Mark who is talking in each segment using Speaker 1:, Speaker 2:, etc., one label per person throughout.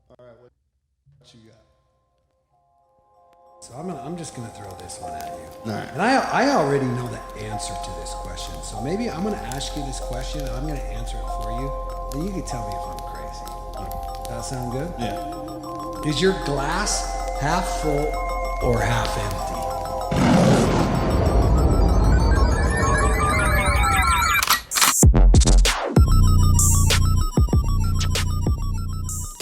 Speaker 1: All right, what you got?
Speaker 2: So I'm just gonna throw this one at you.
Speaker 1: All right.
Speaker 2: And I already know the answer to this question. So maybe I'm gonna ask you this question and I'm gonna answer it for you. Then you can tell me if I'm crazy. Does that sound good?
Speaker 1: Yeah.
Speaker 2: Is your glass half full or half empty?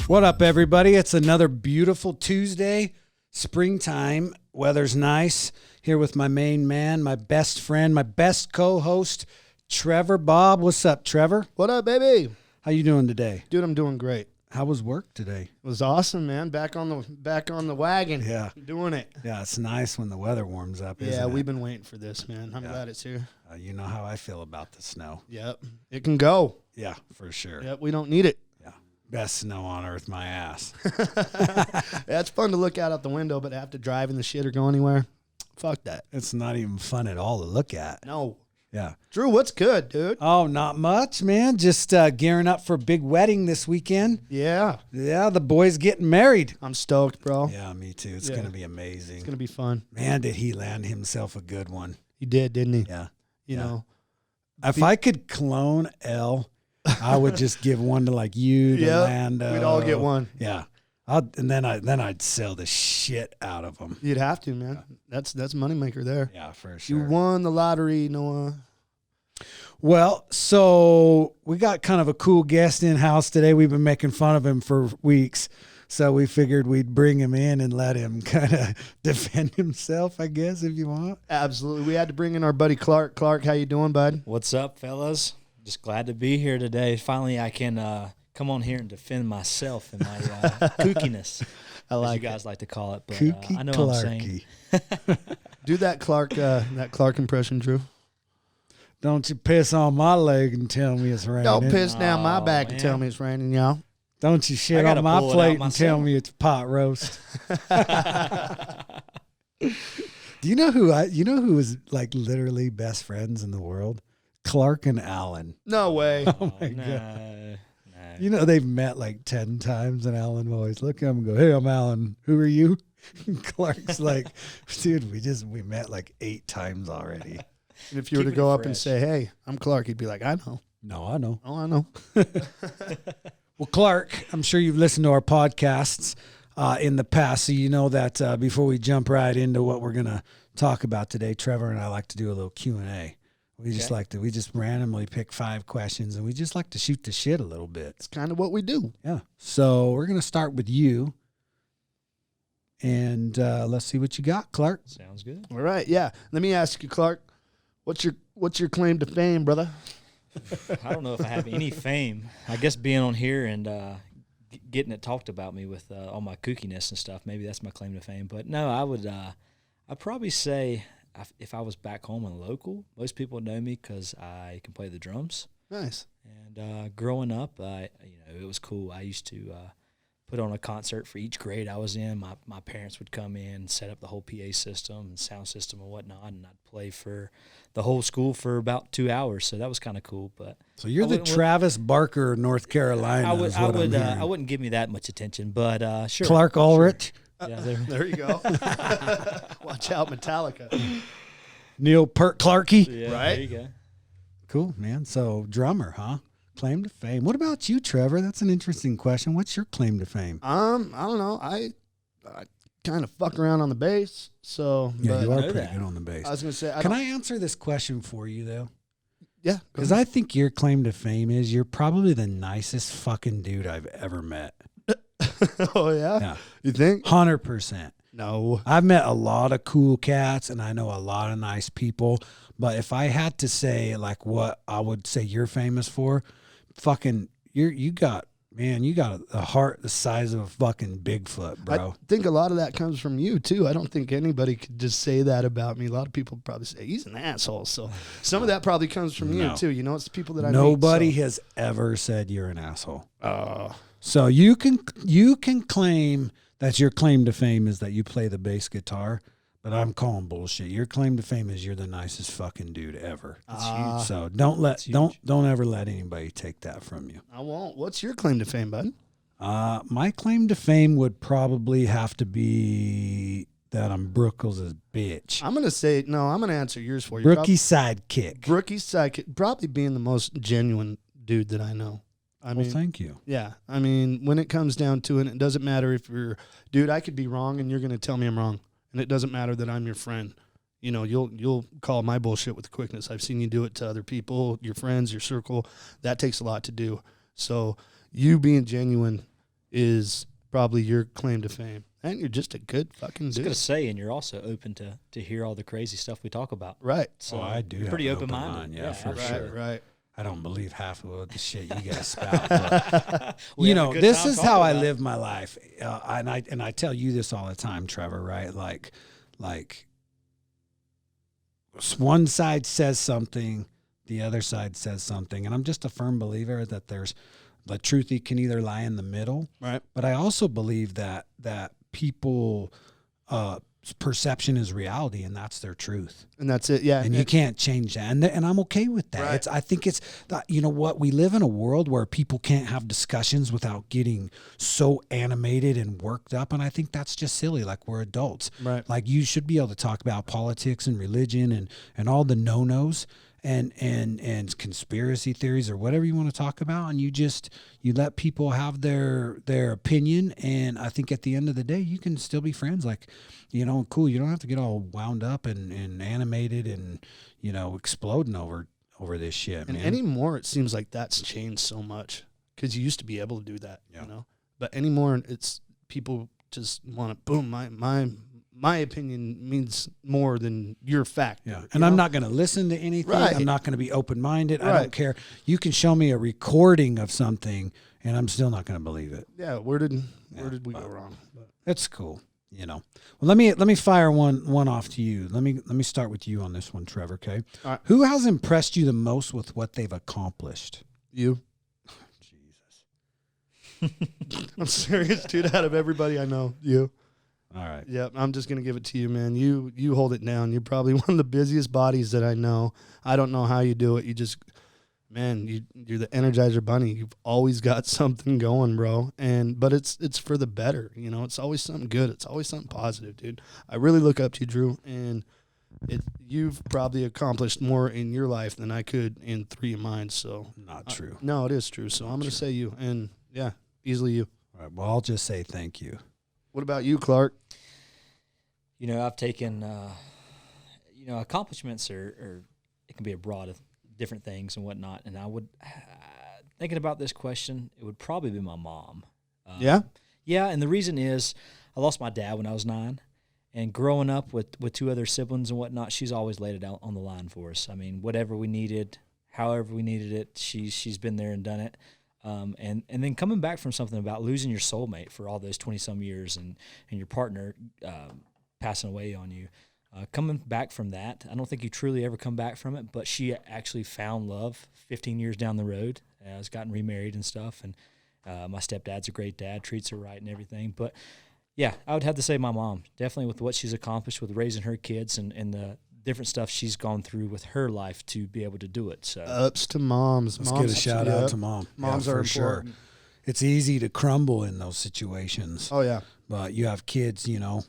Speaker 2: What up, everybody? It's another beautiful Tuesday, springtime. Weather's nice. Here with my main man, my best friend, my best co-host, Trevor Bob. What's up, Trevor?
Speaker 1: What up, baby?
Speaker 2: How you doing today?
Speaker 1: Dude, I'm doing great.
Speaker 2: How was work today?
Speaker 1: It was awesome, man. Back on the wagon.
Speaker 2: Yeah.
Speaker 1: Doing it.
Speaker 2: Yeah, it's nice when the weather warms up, isn't
Speaker 1: Yeah,
Speaker 2: it?
Speaker 1: we've been waiting for this, man. I'm glad it's here.
Speaker 2: You know how I feel about the snow.
Speaker 1: Yep. It can go.
Speaker 2: Yeah, for sure.
Speaker 1: Yep, we don't need it.
Speaker 2: Yeah. Best snow on earth, my ass.
Speaker 1: Yeah, it's fun to look out the window, but have to drive in the shit or go anywhere. Fuck that.
Speaker 2: It's not even fun at all to look at.
Speaker 1: No.
Speaker 2: Yeah.
Speaker 1: Drew, what's good, dude?
Speaker 2: Oh, not much, man. Just gearing up for a big wedding this weekend.
Speaker 1: Yeah.
Speaker 2: Yeah, the boy's getting married.
Speaker 1: I'm stoked, bro.
Speaker 2: Yeah, me too. It's
Speaker 1: Yeah.
Speaker 2: going to be amazing.
Speaker 1: It's going to be fun.
Speaker 2: Man, did he land himself a good one.
Speaker 1: He did, didn't he?
Speaker 2: Yeah.
Speaker 1: You
Speaker 2: Yeah.
Speaker 1: know.
Speaker 2: If I could clone L, I would just give one to like you, to
Speaker 1: Yeah,
Speaker 2: Lando.
Speaker 1: we'd all get one.
Speaker 2: Yeah. And then I'd sell the shit out of them.
Speaker 1: You'd have to, man. That's moneymaker there.
Speaker 2: Yeah, for sure.
Speaker 1: You won the lottery, Noah.
Speaker 2: Well, so we got kind of a cool guest in house today. We've been making fun of him for weeks. So we figured we'd bring him in and let him kind of defend himself, I guess, if you want.
Speaker 1: Absolutely. We had to bring in our buddy Clark. Clark, how you doing, bud?
Speaker 3: What's up, fellas? Just glad to be here today. Finally, I can come on here and defend myself and my kookiness,
Speaker 1: I like
Speaker 3: as you guys like to call it. But
Speaker 2: Kooky
Speaker 3: I know what I'm saying.
Speaker 2: Clarky.
Speaker 1: Do that Clark impression, Drew.
Speaker 2: Don't you piss on my leg and tell me it's raining.
Speaker 1: Don't piss down my
Speaker 3: Oh,
Speaker 1: back and
Speaker 3: man.
Speaker 1: tell me it's raining, y'all.
Speaker 2: Don't you
Speaker 3: I
Speaker 2: shit
Speaker 3: gotta
Speaker 2: on my
Speaker 3: pull it out
Speaker 2: plate and tell
Speaker 3: myself.
Speaker 2: me it's pot roast. Do you know who is like literally best friends in the world? Clark and Alan.
Speaker 1: No way.
Speaker 2: Oh my
Speaker 3: no,
Speaker 2: God.
Speaker 3: no.
Speaker 2: You know, they've met like 10 times, and Alan will always look at him and go, "Hey, I'm Alan. Who are you?" And Clark's like, "Dude, we met like 8 times already."
Speaker 1: And if you were to
Speaker 3: Keeping
Speaker 1: go
Speaker 3: it
Speaker 1: up and
Speaker 3: fresh.
Speaker 1: say, "Hey, I'm Clark," he'd be like, "I know.
Speaker 2: No, I know.
Speaker 1: Oh, I know."
Speaker 2: Well, Clark, I'm sure you've listened to our podcasts in the past, so you know that before we jump right into what we're going to talk about today, Trevor and I like to do a little Q&A. We just randomly pick 5 questions, and we just like to shoot the shit a little bit.
Speaker 1: It's kind of what we do.
Speaker 2: Yeah. So we're going to start with you, and let's see what you got, Clark.
Speaker 3: Sounds good.
Speaker 1: All right. Yeah. Let me ask you, Clark. What's your claim to fame, brother?
Speaker 3: I don't know if I have any fame. I guess being on here and getting it talked about me with all my kookiness and stuff, maybe that's my claim to fame. But no, I'd probably say if I was back home and local, most people know me because I can play the drums.
Speaker 1: Nice.
Speaker 3: And growing up, it was cool. I used to put on a concert for each grade I was in. My parents would come in, set up the whole PA system and sound system and whatnot, and I'd play for the whole school for about 2 hours. So that was kind of cool. But
Speaker 2: So you're
Speaker 3: I
Speaker 2: the
Speaker 3: wouldn't-
Speaker 2: Travis Barker of North Carolina.
Speaker 3: I
Speaker 2: is what I'm hearing.
Speaker 3: I wouldn't give me that much attention, but sure.
Speaker 2: Clark Ulrich,
Speaker 3: Yeah, there-
Speaker 1: There you go. Watch out, Metallica.
Speaker 2: Neil Peart Clarkey.
Speaker 3: yeah,
Speaker 1: Right?
Speaker 3: There you go.
Speaker 2: Cool, man. So drummer, huh? Claim to fame. What about you, Trevor? That's an interesting question. What's your claim to fame?
Speaker 1: I don't know. I kind of fuck around on the bass, so
Speaker 2: Yeah,
Speaker 1: but
Speaker 2: you are
Speaker 3: know
Speaker 2: pretty
Speaker 3: that.
Speaker 2: good on the bass.
Speaker 1: I was gonna say,
Speaker 2: Can I answer this question for you though?
Speaker 1: Yeah,
Speaker 2: Because I think your claim to fame is you're probably the nicest fucking dude I've ever met.
Speaker 1: oh yeah?
Speaker 2: Yeah,
Speaker 1: You think?
Speaker 2: 100%.
Speaker 1: No.
Speaker 2: I've met a lot of cool cats and I know a lot of nice people. But if I had to say like what I would say you're famous for, fucking you got a heart the size of a fucking Bigfoot, bro.
Speaker 1: I think a lot of that comes from you too. I don't think anybody could just say that about me. A lot of people probably say he's an asshole. So some of that probably comes from
Speaker 2: No.
Speaker 1: you too. You know, it's the people that I
Speaker 2: Nobody
Speaker 1: meet.
Speaker 2: has ever said you're an asshole.
Speaker 1: So.
Speaker 2: So you can claim that your claim to fame is that you play the bass guitar, but I'm calling bullshit. Your claim to fame is you're the nicest fucking dude ever.
Speaker 1: That's
Speaker 2: So don't
Speaker 3: huge.
Speaker 2: ever let anybody take that from you.
Speaker 1: I won't. What's your claim to fame, bud?
Speaker 2: My claim to fame would probably have to be that I'm Brookles' bitch.
Speaker 1: I'm gonna say no. I'm gonna answer yours for you.
Speaker 2: Brookie's sidekick.
Speaker 1: Brookie's sidekick, probably being the most genuine dude that I know. I
Speaker 2: Well,
Speaker 1: mean,
Speaker 2: thank you.
Speaker 1: yeah. I mean, when it comes down to it, it doesn't matter if you're, dude. I could be wrong, and you're gonna tell me I'm wrong, and it doesn't matter that I'm your friend. You know, you'll call my bullshit with quickness. I've seen you do it to other people, your friends, your circle. That takes a lot to do. So you being genuine is probably your claim to fame. And you're just a good fucking
Speaker 3: I was
Speaker 1: dude.
Speaker 3: gonna say, and you're also open to hear all the crazy stuff we talk about.
Speaker 1: Right.
Speaker 3: So
Speaker 2: I do.
Speaker 3: you're
Speaker 2: have
Speaker 3: pretty
Speaker 2: an
Speaker 3: open minded.
Speaker 2: mind, yeah, for
Speaker 3: absolutely.
Speaker 2: sure.
Speaker 1: Right.
Speaker 2: I don't believe half of the shit you guys spout. But,
Speaker 3: We
Speaker 2: you
Speaker 3: have a
Speaker 2: know,
Speaker 3: good
Speaker 2: this
Speaker 3: time
Speaker 2: is
Speaker 3: talking
Speaker 2: how I
Speaker 3: about it.
Speaker 2: live my life, and I tell you this all the time, Trevor. Right? Like one side says something, the other side says something, and I'm just a firm believer that there's the truth can either lie in the middle.
Speaker 1: Right.
Speaker 2: But I also believe that people perception is reality, and that's their truth.
Speaker 1: And that's it. Yeah.
Speaker 2: And you can't change that, and I'm okay with that.
Speaker 1: Right.
Speaker 2: I think it's you know what, we live in a world where people can't have discussions without getting so animated and worked up, and I think that's just silly. Like, we're adults,
Speaker 1: Right.
Speaker 2: Like, you should be able to talk about politics and religion and all the no-nos and conspiracy theories or whatever you want to talk about, and you let people have their opinion, and I think at the end of the day you can still be friends. Like, you know, cool, you don't have to get all wound up and animated and, you know, exploding over this shit,
Speaker 1: And
Speaker 2: man.
Speaker 1: anymore, it seems like that's changed so much because you used to be able to do that,
Speaker 2: Yeah.
Speaker 1: you know. But anymore, it's people just want to boom. My opinion means more than your fact.
Speaker 2: Yeah,
Speaker 1: you
Speaker 2: and I'm
Speaker 1: know?
Speaker 2: not going to listen to anything.
Speaker 1: Right.
Speaker 2: I'm not going to be open-minded. I
Speaker 1: Right.
Speaker 2: don't care. You can show me a recording of something, and I'm still not going to believe it.
Speaker 1: Yeah. Where did we go wrong? But
Speaker 2: It's cool, you know. Well, let me fire one off to you. Let me start with you on this one, Trevor. Okay.
Speaker 1: All right.
Speaker 2: Who has impressed you the most with what they've accomplished?
Speaker 1: you.
Speaker 2: Jesus.
Speaker 1: I'm serious, dude. Out of everybody I know, you.
Speaker 2: All right.
Speaker 1: Yep, I'm just gonna give it to you, man. You hold it down. You're probably one of the busiest bodies that I know. I don't know how you do it. You just, man, you're the Energizer Bunny. You've always got something going, bro. But it's for the better. You know, it's always something good. It's always something positive, dude. I really look up to you, Drew, and you've probably accomplished more in your life than I could in 3 of mine. So
Speaker 2: Not true.
Speaker 1: no, it is true. So I'm gonna say you, and yeah, easily you.
Speaker 2: All right. Well, I'll just say thank you.
Speaker 1: What about you, Clark?
Speaker 3: You know, I've taken, accomplishments are it can be a broad of different things and whatnot. And I would, thinking about this question, it would probably be my mom.
Speaker 1: Yeah?
Speaker 3: Yeah, and the reason is I lost my dad when I was 9. And growing up with 2 other siblings and whatnot, she's always laid it out on the line for us. I mean, whatever we needed, however we needed it, she's been there and done it. And then coming back from something about losing your soulmate for all those 20-some years and your partner passing away on you, coming back from that, I don't think you truly ever come back from it, but she actually found love 15 years down the road, has gotten remarried and stuff, and my stepdad's a great dad, treats her right and everything. But, yeah, I would have to say my mom, definitely with what she's accomplished with raising her kids and the different stuff she's gone through with her life to be able to do it. So
Speaker 1: Ups to moms.
Speaker 2: Let's
Speaker 1: moms
Speaker 2: give a shout out
Speaker 1: yep.
Speaker 2: to mom.
Speaker 1: Moms
Speaker 2: Yeah,
Speaker 1: are
Speaker 2: for sure.
Speaker 1: important.
Speaker 2: It's easy to crumble in those situations.
Speaker 1: Oh yeah.
Speaker 2: But you have kids, you know,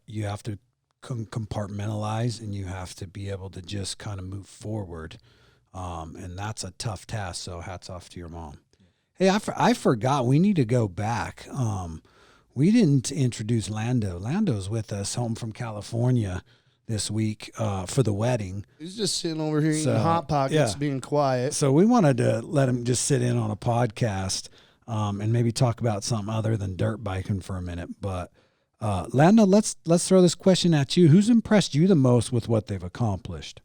Speaker 2: you have to compartmentalize, and you have to be able to just kind of move forward. And that's a tough task. So hats off to your mom. Hey, I forgot. We need to go back. We didn't introduce Lando. Lando's with us home from California this week for the wedding.
Speaker 1: He's just sitting over here
Speaker 2: So,
Speaker 1: eating Hot Pockets,
Speaker 2: yeah.
Speaker 1: being quiet.
Speaker 2: So we wanted to let him just sit in on a podcast and maybe talk about something other than dirt biking for a minute. But Lando, let's throw this question at you. Who's impressed you the most with what they've accomplished?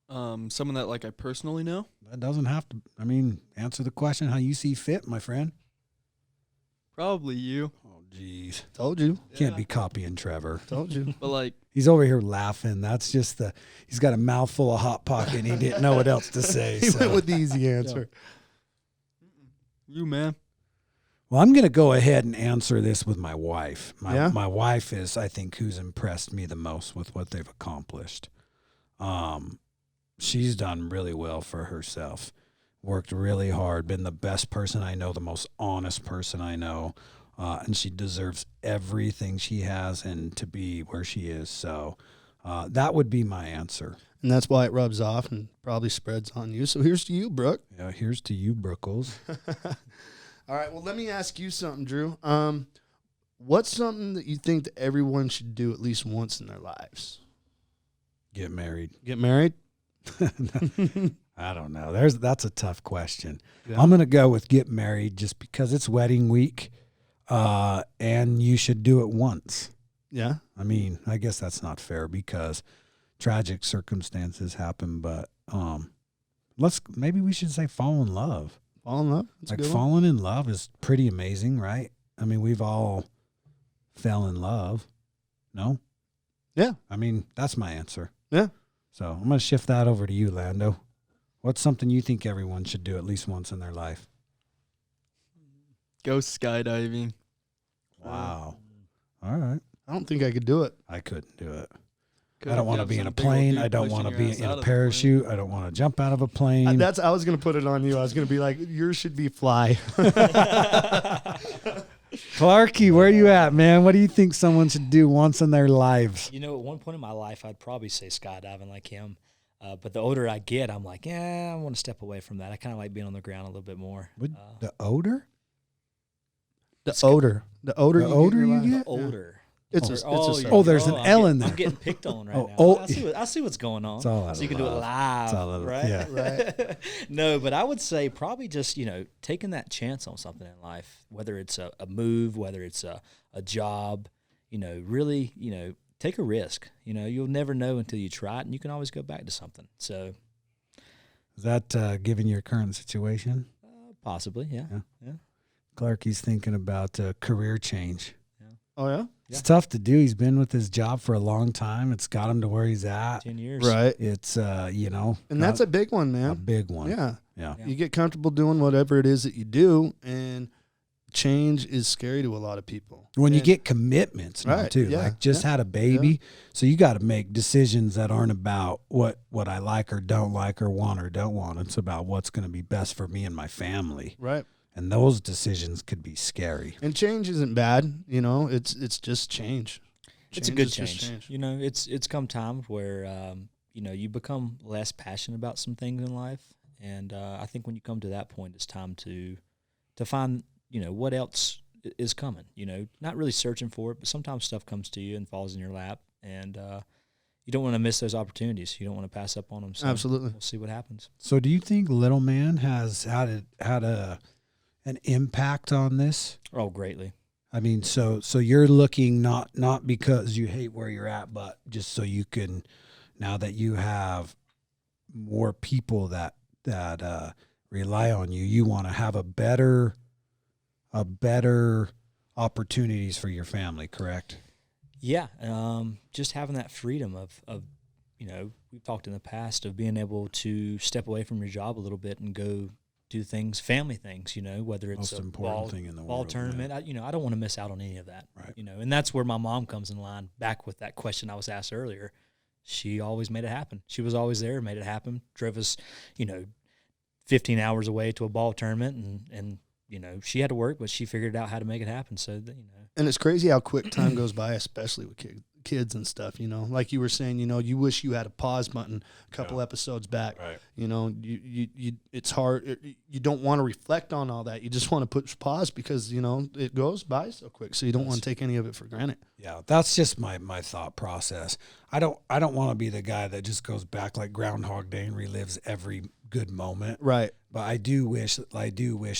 Speaker 4: Someone that I personally know.
Speaker 2: That doesn't have to. I mean, answer the question how you see fit, my friend.
Speaker 4: Probably you.
Speaker 2: Oh, jeez.
Speaker 1: Told you.
Speaker 2: Can't
Speaker 4: Yeah.
Speaker 2: be copying Trevor.
Speaker 1: Told you.
Speaker 4: But
Speaker 2: He's over here laughing. That's just he's got a mouthful of Hot Pocket and he didn't know what else to say.
Speaker 1: He
Speaker 2: so.
Speaker 1: went with the easy answer.
Speaker 4: you, man.
Speaker 2: Well, I'm going to go ahead and answer this with my wife.
Speaker 1: Yeah?
Speaker 2: My wife is, I think, who's impressed me the most with what they've accomplished. She's done really well for herself. worked really hard, been the best person I know, the most honest person I know. And she deserves everything she has and to be where she is. So that would be my answer.
Speaker 1: And that's why it rubs off and probably spreads on you. So here's to you, Brooke.
Speaker 2: Yeah, here's to you, Brookles.
Speaker 1: All right, well, let me ask you something, Drew. What's something that you think that everyone should do at least once in their lives?
Speaker 2: Get married.
Speaker 1: Get married?
Speaker 2: I don't know. That's a tough question.
Speaker 1: Yeah.
Speaker 2: I'm going to go with get married just because it's wedding week, and you should do it once.
Speaker 1: Yeah.
Speaker 2: I mean, I guess that's not fair because tragic circumstances happen, but maybe we should say fall in love.
Speaker 1: Fall in love? That's a
Speaker 2: Like
Speaker 1: good one.
Speaker 2: falling in love is pretty amazing, right? I mean, we've all fell in love. No?
Speaker 1: Yeah.
Speaker 2: I mean, that's my answer.
Speaker 1: Yeah.
Speaker 2: So I'm going to shift that over to you, Lando. What's something you think everyone should do at least once in their life?
Speaker 4: Go skydiving.
Speaker 2: Wow. All right.
Speaker 1: I don't think I could do it.
Speaker 2: I couldn't do it.
Speaker 4: Could
Speaker 2: I don't
Speaker 4: if
Speaker 2: want
Speaker 4: you
Speaker 2: to
Speaker 4: have
Speaker 2: be in a
Speaker 4: some big old
Speaker 2: plane.
Speaker 4: dude
Speaker 2: I don't
Speaker 4: pushing
Speaker 2: want to
Speaker 4: your
Speaker 2: be
Speaker 4: ass
Speaker 2: in
Speaker 4: out
Speaker 2: a
Speaker 4: of the plane.
Speaker 2: parachute. I don't want to jump out of a plane.
Speaker 1: I was going to put it on you. I was going to be like, yours should be fly.
Speaker 2: Clarky, where you at, man? What do you think someone should do once in their lives?
Speaker 3: You know, at one point in my life, I'd probably say skydiving like him. But the older I get, I'm like, yeah, I want to step away from that. I kind of like being on the ground a little bit more.
Speaker 2: The odor?
Speaker 1: The odor. The odor
Speaker 2: The odor you
Speaker 1: in your
Speaker 2: get?
Speaker 1: life.
Speaker 3: Older.
Speaker 1: It's
Speaker 2: Oh, there's an L in there.
Speaker 3: I'm getting picked on right
Speaker 2: Oh,
Speaker 3: now.
Speaker 2: oh.
Speaker 3: I see what's going on.
Speaker 2: It's all out
Speaker 3: So you
Speaker 2: of
Speaker 3: can do it
Speaker 2: love.
Speaker 3: live,
Speaker 2: It's all out of-
Speaker 3: right?
Speaker 2: yeah.
Speaker 1: Right.
Speaker 3: No, but I would say probably just, taking that chance on something in life, whether it's a move, whether it's a job, really, take a risk. You'll never know until you try it, and you can always go back to something. So
Speaker 2: Is that given your current situation?
Speaker 3: possibly, yeah.
Speaker 2: Clarky's thinking about career change.
Speaker 1: Oh, yeah?
Speaker 2: It's tough to do. He's been with his job for a long time. It's got him to where he's at.
Speaker 3: 10 years.
Speaker 1: Right.
Speaker 2: It's,
Speaker 1: And that's a big one,
Speaker 2: a
Speaker 1: man.
Speaker 2: big one.
Speaker 1: Yeah.
Speaker 2: Yeah.
Speaker 3: Yeah.
Speaker 1: You get comfortable doing whatever it is that you do, and change is scary to a lot of people.
Speaker 2: When you
Speaker 1: And-
Speaker 2: get commitments now
Speaker 1: Right,
Speaker 2: too,
Speaker 1: yeah,
Speaker 2: like just had a baby, so you got to make decisions that aren't about what I like or don't like or want or don't want. It's about what's going to be best for me and my family,
Speaker 1: Right.
Speaker 2: and those decisions could be scary.
Speaker 1: And change isn't bad, it's just change.
Speaker 3: It's a good
Speaker 1: is just
Speaker 3: change. It's come times where you become less passionate about some things in life, and I think when you come to that point, it's time to find what else is coming. Not really searching for it, but sometimes stuff comes to you and falls in your lap, and you don't want to miss those opportunities. You don't want to pass up on them. So
Speaker 1: Absolutely.
Speaker 3: we'll see what happens.
Speaker 2: So, do you think Little Man has had an impact on this?
Speaker 3: Oh, greatly.
Speaker 2: I mean, so you're looking not because you hate where you're at, but just so you can, now that you have more people that rely on you, you want to have a better opportunities for your family, correct?
Speaker 3: Yeah, just having that freedom of we've talked in the past of being able to step away from your job a little bit and go do things, family things, whether it's
Speaker 2: Most
Speaker 3: a
Speaker 2: important thing in the
Speaker 3: ball
Speaker 2: world,
Speaker 3: tournament. I don't want to miss out on any of that,
Speaker 2: Right.
Speaker 3: And that's where my mom comes in line. Back with that question I was asked earlier, she always made it happen. She was always there, made it happen, drove us, 15 hours away to a ball tournament, and she had to work, but she figured out how to make it happen. So
Speaker 1: And it's crazy how quick time goes by, especially with kids and stuff, like you were saying, you wish you had a pause button a couple episodes back.
Speaker 2: Right.
Speaker 1: You it's hard. You don't want to reflect on all that. You just want to push pause because, it goes by so quick. So you don't want to take any of it for granted.
Speaker 2: Yeah, that's just my thought process. I don't want to be the guy that just goes back like Groundhog Day and relives every good moment.
Speaker 1: Right.
Speaker 2: But I do wish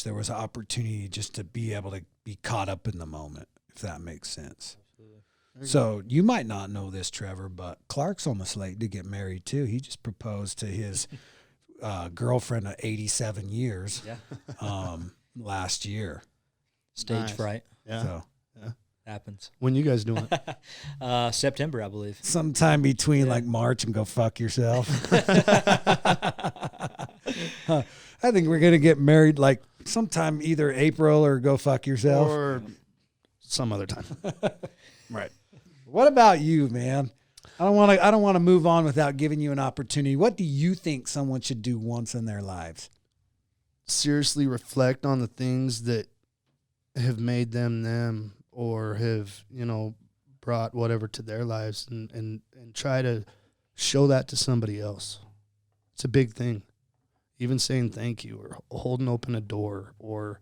Speaker 2: there was an opportunity just to be able to be caught up in the moment, if that makes sense. So you might not know this, Trevor, but Clark's on the slate to get married too. He just proposed to his girlfriend of 87 years last year.
Speaker 3: stage
Speaker 1: Nice.
Speaker 3: fright
Speaker 1: Yeah.
Speaker 2: So
Speaker 3: happens.
Speaker 1: When you guys doing it?
Speaker 3: September, I believe.
Speaker 2: sometime between like March and go fuck yourself. I think we're gonna get married like sometime either April or go fuck yourself.
Speaker 1: Or some other time.
Speaker 2: Right. What about you, man? I don't want to move on without giving you an opportunity. What do you think someone should do once in their lives?
Speaker 1: seriously reflect on the things that have made them or have, brought whatever to their lives and try to show that to somebody else. It's a big thing. Even saying thank you or holding open a door, or,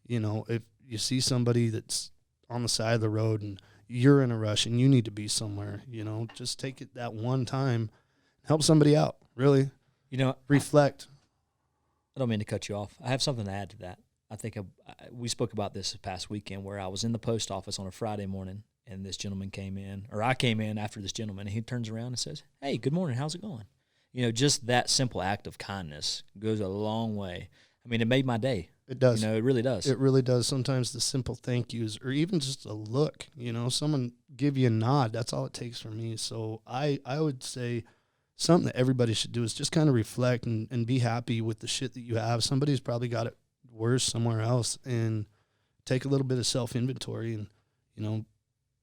Speaker 1: if you see somebody that's on the side of the road and you're in a rush and you need to be somewhere, just take it that one time, help somebody out, really. Reflect.
Speaker 3: I don't mean to cut you off. I have something to add to that. I think we spoke about this past weekend where I was in the post office on a Friday morning, and this gentleman came in, or I came in after this gentleman, and he turns around and says, "Hey, good morning. How's it going?" Just that simple act of kindness goes a long way. I mean, it made my day.
Speaker 1: It does.
Speaker 3: It really does.
Speaker 1: It really does. Sometimes the simple thank yous, or even just a look, someone give you a nod. That's all it takes for me. So I would say something that everybody should do is just kind of reflect and be happy with the shit that you have. Somebody's probably got it worse somewhere else, and take a little bit of self-inventory and,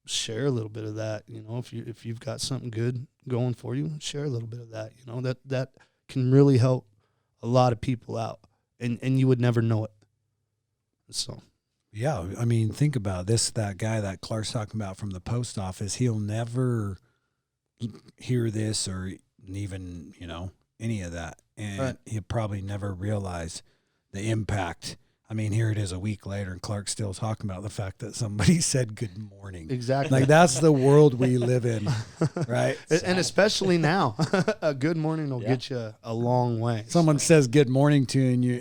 Speaker 1: share a little bit of that. If you've got something good going for you, share a little bit of that. That can really help a lot of people out, and you would never know it. So,
Speaker 2: yeah, I mean, think about this. That guy that Clark's talking about from the post office, he'll never hear this or even, any of that. And
Speaker 1: Right.
Speaker 2: he'll probably never realize the impact. I mean, here it is a week later, and Clark's still talking about the fact that somebody said good morning.
Speaker 1: exactly.
Speaker 2: Like, that's the world we live in, right?
Speaker 1: And especially now, a good morning will
Speaker 3: Yeah.
Speaker 1: get you a long way.
Speaker 2: Someone says good morning to you,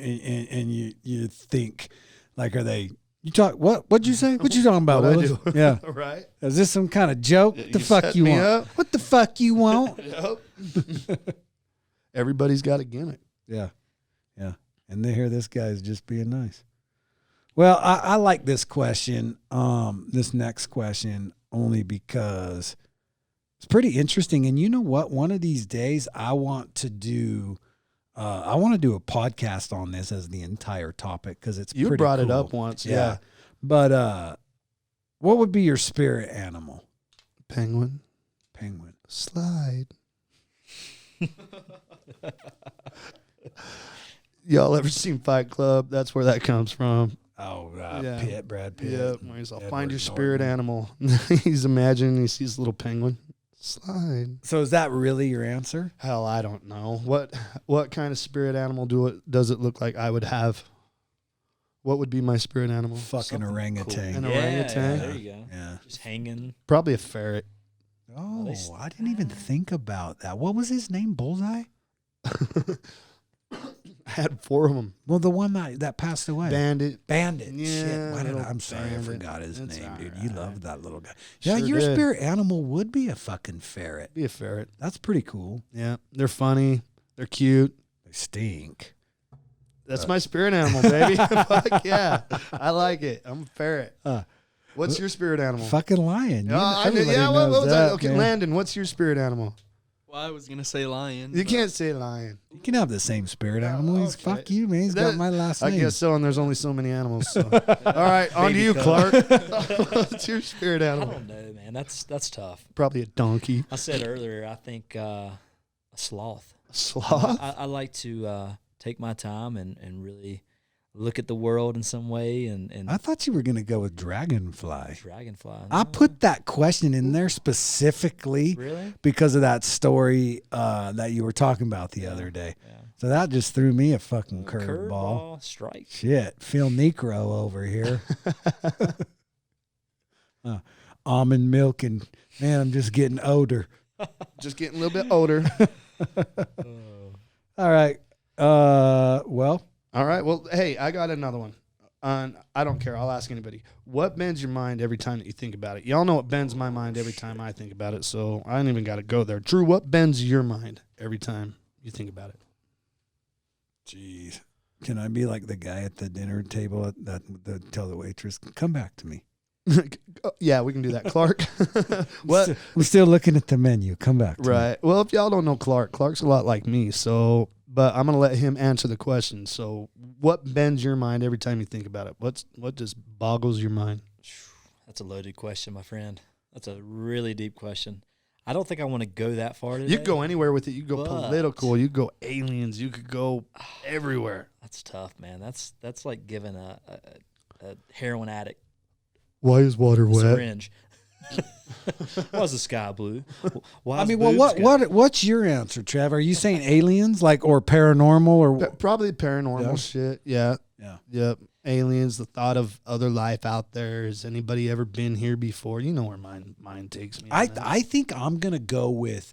Speaker 2: and you think, like, are they? You talk what? What'd you say? What you talking about,
Speaker 1: What'd I
Speaker 2: Willis?
Speaker 1: do?
Speaker 2: Yeah.
Speaker 1: Right?
Speaker 2: Is this some kind of joke? What the
Speaker 1: You
Speaker 2: fuck
Speaker 1: set
Speaker 2: you
Speaker 1: me
Speaker 2: want?
Speaker 1: up.
Speaker 2: What the fuck you want?
Speaker 1: Yep. Everybody's got a gimmick.
Speaker 2: Yeah. Yeah. And they hear this guy's just being nice. Well, I like this question, this next question, only because it's pretty interesting. And you know what? One of these days I want to do a podcast on this as the entire topic, because it's
Speaker 1: You
Speaker 2: pretty
Speaker 1: brought it
Speaker 2: cool.
Speaker 1: up once. Yeah.
Speaker 2: But what would be your spirit animal?
Speaker 1: Penguin.
Speaker 2: Penguin.
Speaker 1: Slide. Y'all ever seen Fight Club? That's where that comes from.
Speaker 2: Oh,
Speaker 1: Yeah.
Speaker 2: Brad Pitt.
Speaker 1: Yeah, where he's all,
Speaker 2: Edward
Speaker 1: find your
Speaker 2: Norton.
Speaker 1: spirit animal. He's imagining he sees a little penguin. Slide.
Speaker 2: So is that really your answer?
Speaker 1: Hell, I don't know. What kind of spirit animal does it look like I would have? What would be my spirit animal?
Speaker 2: Fucking
Speaker 3: Something
Speaker 2: orangutan.
Speaker 1: An orangutan?
Speaker 3: There you go.
Speaker 2: Yeah.
Speaker 3: Just hanging.
Speaker 1: Probably a ferret.
Speaker 2: Oh,
Speaker 3: least-
Speaker 2: I didn't even think about that. What was his name? Bullseye?
Speaker 1: I had 4 of them.
Speaker 2: Well, the one that passed away.
Speaker 1: Bandit.
Speaker 2: Bandit.
Speaker 1: Yeah,
Speaker 2: Shit.
Speaker 1: little
Speaker 2: I'm sorry,
Speaker 1: Bandit.
Speaker 2: I forgot his
Speaker 1: That's
Speaker 2: name, dude.
Speaker 1: all
Speaker 2: You
Speaker 1: right.
Speaker 2: loved that little guy. Yeah,
Speaker 1: Sure
Speaker 2: your
Speaker 1: did.
Speaker 2: spirit animal would be a fucking ferret.
Speaker 1: Be a ferret.
Speaker 2: That's pretty cool.
Speaker 1: Yeah, they're funny. They're cute.
Speaker 2: They stink.
Speaker 1: That's my spirit animal, baby. Fuck yeah, I like it. I'm a ferret. What's your spirit animal?
Speaker 2: Fucking lion. You know,
Speaker 1: I knew,
Speaker 2: everybody
Speaker 1: what
Speaker 2: knows
Speaker 1: was that?
Speaker 2: that,
Speaker 1: Okay,
Speaker 2: man.
Speaker 1: Landon, what's your spirit animal?
Speaker 4: Well, I was gonna say lion.
Speaker 1: You
Speaker 4: but
Speaker 1: can't say lion.
Speaker 2: You can have the same spirit animal. He's
Speaker 1: okay.
Speaker 2: fuck you, man. He's
Speaker 1: That-
Speaker 2: got my last
Speaker 1: I
Speaker 2: name.
Speaker 1: guess so, and there's only so many animals. So. All right, on to you, Clark. What's your spirit
Speaker 3: I
Speaker 1: animal?
Speaker 3: don't know, man. That's tough.
Speaker 1: Probably a donkey.
Speaker 3: I said earlier, I think a sloth.
Speaker 1: A sloth?
Speaker 3: I like to take my time and really look at the world in some way and
Speaker 2: I thought you were going to go with dragonfly.
Speaker 3: dragonfly.
Speaker 2: I
Speaker 3: No.
Speaker 2: put that question in there specifically
Speaker 3: Really?
Speaker 2: because of that story that you were talking about the other day.
Speaker 3: Yeah.
Speaker 2: So that just threw me a fucking curveball.
Speaker 3: Curveball, strike.
Speaker 2: Shit, Phil Necro over here. Almond milk and man, I'm just getting older.
Speaker 1: Just getting a little bit older.
Speaker 2: All right. Well,
Speaker 1: All right. Well, hey, I got another one. I don't care. I'll ask anybody. What bends your mind every time that you think about it? Y'all know what bends my mind every time I think about it, so I don't even got to go there. Drew, what bends your mind every time you think about it?
Speaker 2: jeez. Can I be like the guy at the dinner table that tell the waitress, come back to me?
Speaker 1: Yeah, we can do that. Clark. What?
Speaker 2: I'm still looking at the menu. Come back to me.
Speaker 1: Right. Well, if y'all don't know Clark's a lot like me, so but I'm gonna let him answer the question. So, what bends your mind every time you think about it? What just boggles your mind?
Speaker 3: That's a loaded question, my friend. That's a really deep question. I don't think I want to go that far today.
Speaker 1: You could go anywhere with it. You could go
Speaker 3: But-
Speaker 1: political. You could go aliens. You could go everywhere.
Speaker 3: That's tough, man. That's like giving a heroin addict
Speaker 1: Why is water
Speaker 3: a syringe. Why is the sky blue? Why
Speaker 2: I
Speaker 3: is
Speaker 2: mean, well,
Speaker 3: boobs got-
Speaker 2: what's your answer, Trev? Are you saying aliens, like, or paranormal, or
Speaker 1: Probably paranormal
Speaker 2: Yeah.
Speaker 1: shit. Yeah.
Speaker 2: yeah?
Speaker 1: Yep. Aliens, the thought of other life out there. Has anybody ever been here before? You know where mine takes me. on that.
Speaker 2: I think I'm gonna go with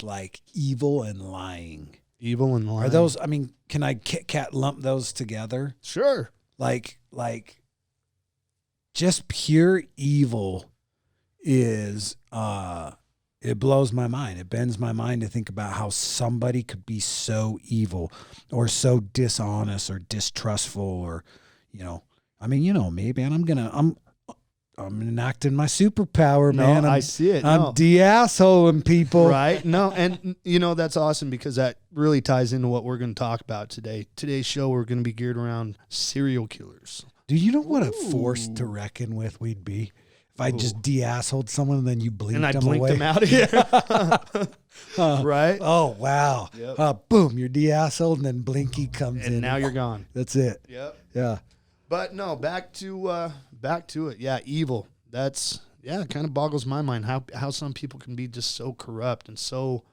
Speaker 2: like evil and lying.
Speaker 1: Evil and lying.
Speaker 2: Are those? I mean, can I cat lump those together?
Speaker 1: Sure.
Speaker 2: Like just pure evil is it blows my mind. It bends my mind to think about how somebody could be so evil or so dishonest or distrustful, or I mean, me, man. I'm enacting my superpower,
Speaker 1: No,
Speaker 2: man.
Speaker 1: I see it.
Speaker 2: I'm
Speaker 1: No.
Speaker 2: de-assholing people.
Speaker 1: Right? No, and that's awesome because that really ties into what we're going to talk about today. Today's show, we're going to be geared around serial killers.
Speaker 2: Do you know what a force to reckon with we'd be? If I just de-assholed someone and then you blinked
Speaker 1: And I
Speaker 2: them
Speaker 1: blinked
Speaker 2: away.
Speaker 1: them out of here. Right?
Speaker 2: Oh, wow.
Speaker 1: Yep.
Speaker 2: Boom, you're de-assholed and then Blinky comes in.
Speaker 1: And now you're gone.
Speaker 2: That's it.
Speaker 1: Yep.
Speaker 2: Yeah.
Speaker 1: But no, back to it. Yeah, evil. That's it kind of boggles my mind how some people can be just so corrupt and so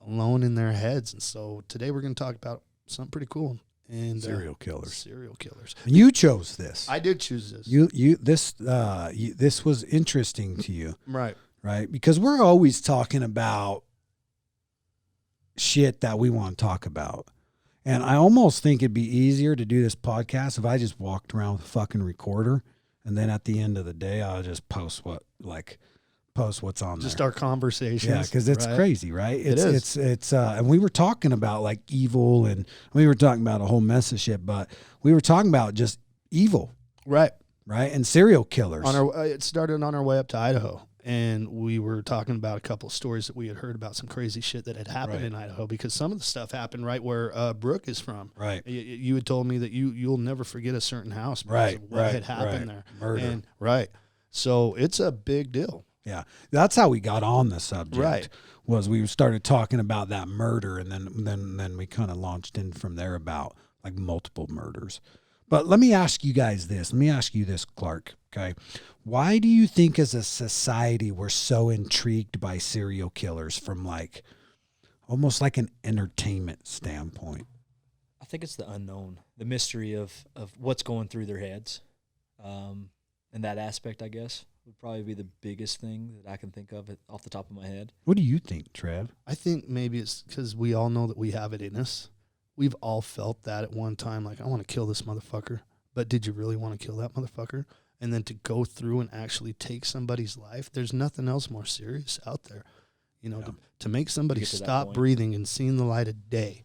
Speaker 1: alone in their heads. And so today we're going to talk about something pretty cool. And
Speaker 2: Serial killers.
Speaker 1: Serial killers.
Speaker 2: You chose this.
Speaker 1: I did choose this.
Speaker 2: This was interesting to you,
Speaker 1: Right.
Speaker 2: right? Because we're always talking about shit that we want to talk about. And I almost think it'd be easier to do this podcast if I just walked around with a fucking recorder, and then at the end of the day, I'll just post what's on
Speaker 1: Just
Speaker 2: there.
Speaker 1: our conversations.
Speaker 2: Yeah, because it's
Speaker 1: right?
Speaker 2: crazy, right?
Speaker 1: It is.
Speaker 2: It's and we were talking about like evil, and we were talking about a whole mess of shit, but we were talking about just evil,
Speaker 1: Right.
Speaker 2: right? And serial killers.
Speaker 1: It started on our way up to Idaho, and we were talking about a couple of stories that we had heard about some crazy shit that had happened
Speaker 2: Right.
Speaker 1: in Idaho, because some of the stuff happened right where Brooke is from.
Speaker 2: Right.
Speaker 1: You had told me that you'll never forget a certain house because
Speaker 2: Right,
Speaker 1: of what
Speaker 2: right,
Speaker 1: had happened
Speaker 2: right.
Speaker 1: there.
Speaker 2: Murder.
Speaker 1: And right. So it's a big deal.
Speaker 2: Yeah, that's how we got on the subject.
Speaker 1: Right.
Speaker 2: Was we started talking about that murder, and then we kind of launched in from there about like multiple murders. But let me ask you guys this. Let me ask you this, Clark. Okay, why do you think as a society we're so intrigued by serial killers from like almost like an entertainment standpoint?
Speaker 3: I think it's the unknown, the mystery of what's going through their heads, and that aspect, I guess, would probably be the biggest thing that I can think of off the top of my head.
Speaker 2: What do you think, Trev?
Speaker 1: I think maybe it's because we all know that we have it in us. We've all felt that at one time, like, I want to kill this motherfucker. But did you really want to kill that motherfucker? And then to go through and actually take somebody's life, there's nothing else more serious out there. To make somebody
Speaker 3: Get to that
Speaker 1: stop
Speaker 3: point.
Speaker 1: breathing and seeing the light of day.